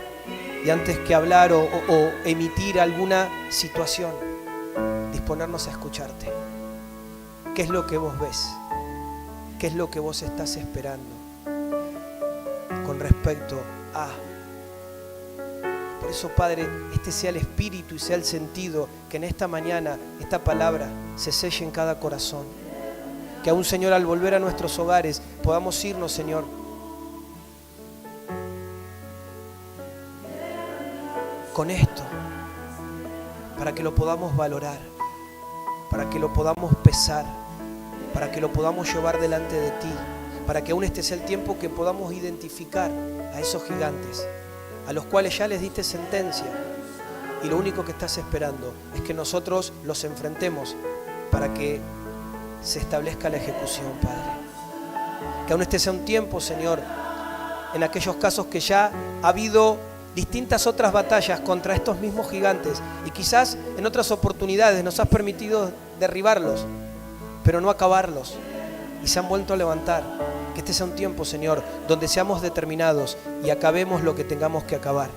y antes que hablar o emitir alguna situación, disponernos a escucharte. ¿Qué es lo que vos ves? ¿Qué es lo que vos estás esperando? con respecto a. Por eso, Padre, este sea el espíritu y sea el sentido que en esta mañana esta palabra se selle en cada corazón. Que aún, Señor, al volver a nuestros hogares podamos irnos, Señor, con esto, para que lo podamos valorar, para que lo podamos pesar, para que lo podamos llevar delante de ti, para que aún este sea el tiempo que podamos identificar a esos gigantes, a los cuales ya les diste sentencia, y lo único que estás esperando es que nosotros los enfrentemos para que se establezca la ejecución, Padre. Que aún este sea un tiempo, Señor, en aquellos casos que ya ha habido distintas otras batallas contra estos mismos gigantes, y quizás en otras oportunidades nos has permitido derribarlos, pero no acabarlos, y se han vuelto a levantar. Que este sea un tiempo, Señor, donde seamos determinados y acabemos lo que tengamos que acabar,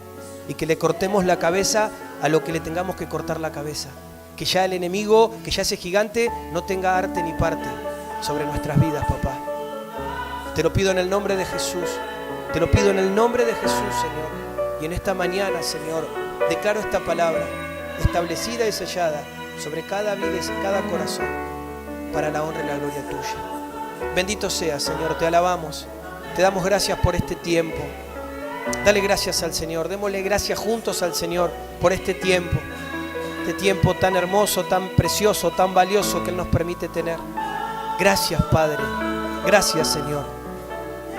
y que le cortemos la cabeza a lo que le tengamos que cortar la cabeza. Que ya el enemigo, que ya ese gigante no tenga arte ni parte sobre nuestras vidas, papá. Te lo pido en el nombre de Jesús, te lo pido en el nombre de Jesús, Señor. Y en esta mañana, Señor, declaro esta palabra establecida y sellada sobre cada vida y cada corazón, para la honra y la gloria tuya. Bendito seas, Señor, te alabamos, te damos gracias por este tiempo. Dale gracias al Señor, démosle gracias juntos al Señor por este tiempo tan hermoso, tan precioso, tan valioso que Él nos permite tener. Gracias, Padre, gracias, Señor,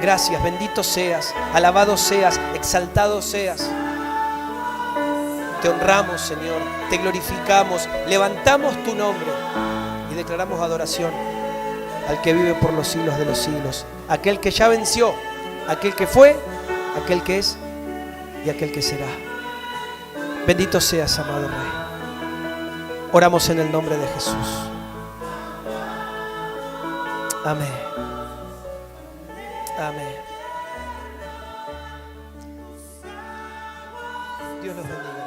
gracias, bendito seas, alabado seas, exaltado seas. Te honramos, Señor, te glorificamos, levantamos tu nombre y declaramos adoración al que vive por los siglos de los siglos, aquel que ya venció, aquel que fue, aquel que es y aquel que será. Bendito seas, amado Rey. Oramos en el nombre de Jesús. Amén. Amén. Dios los bendiga.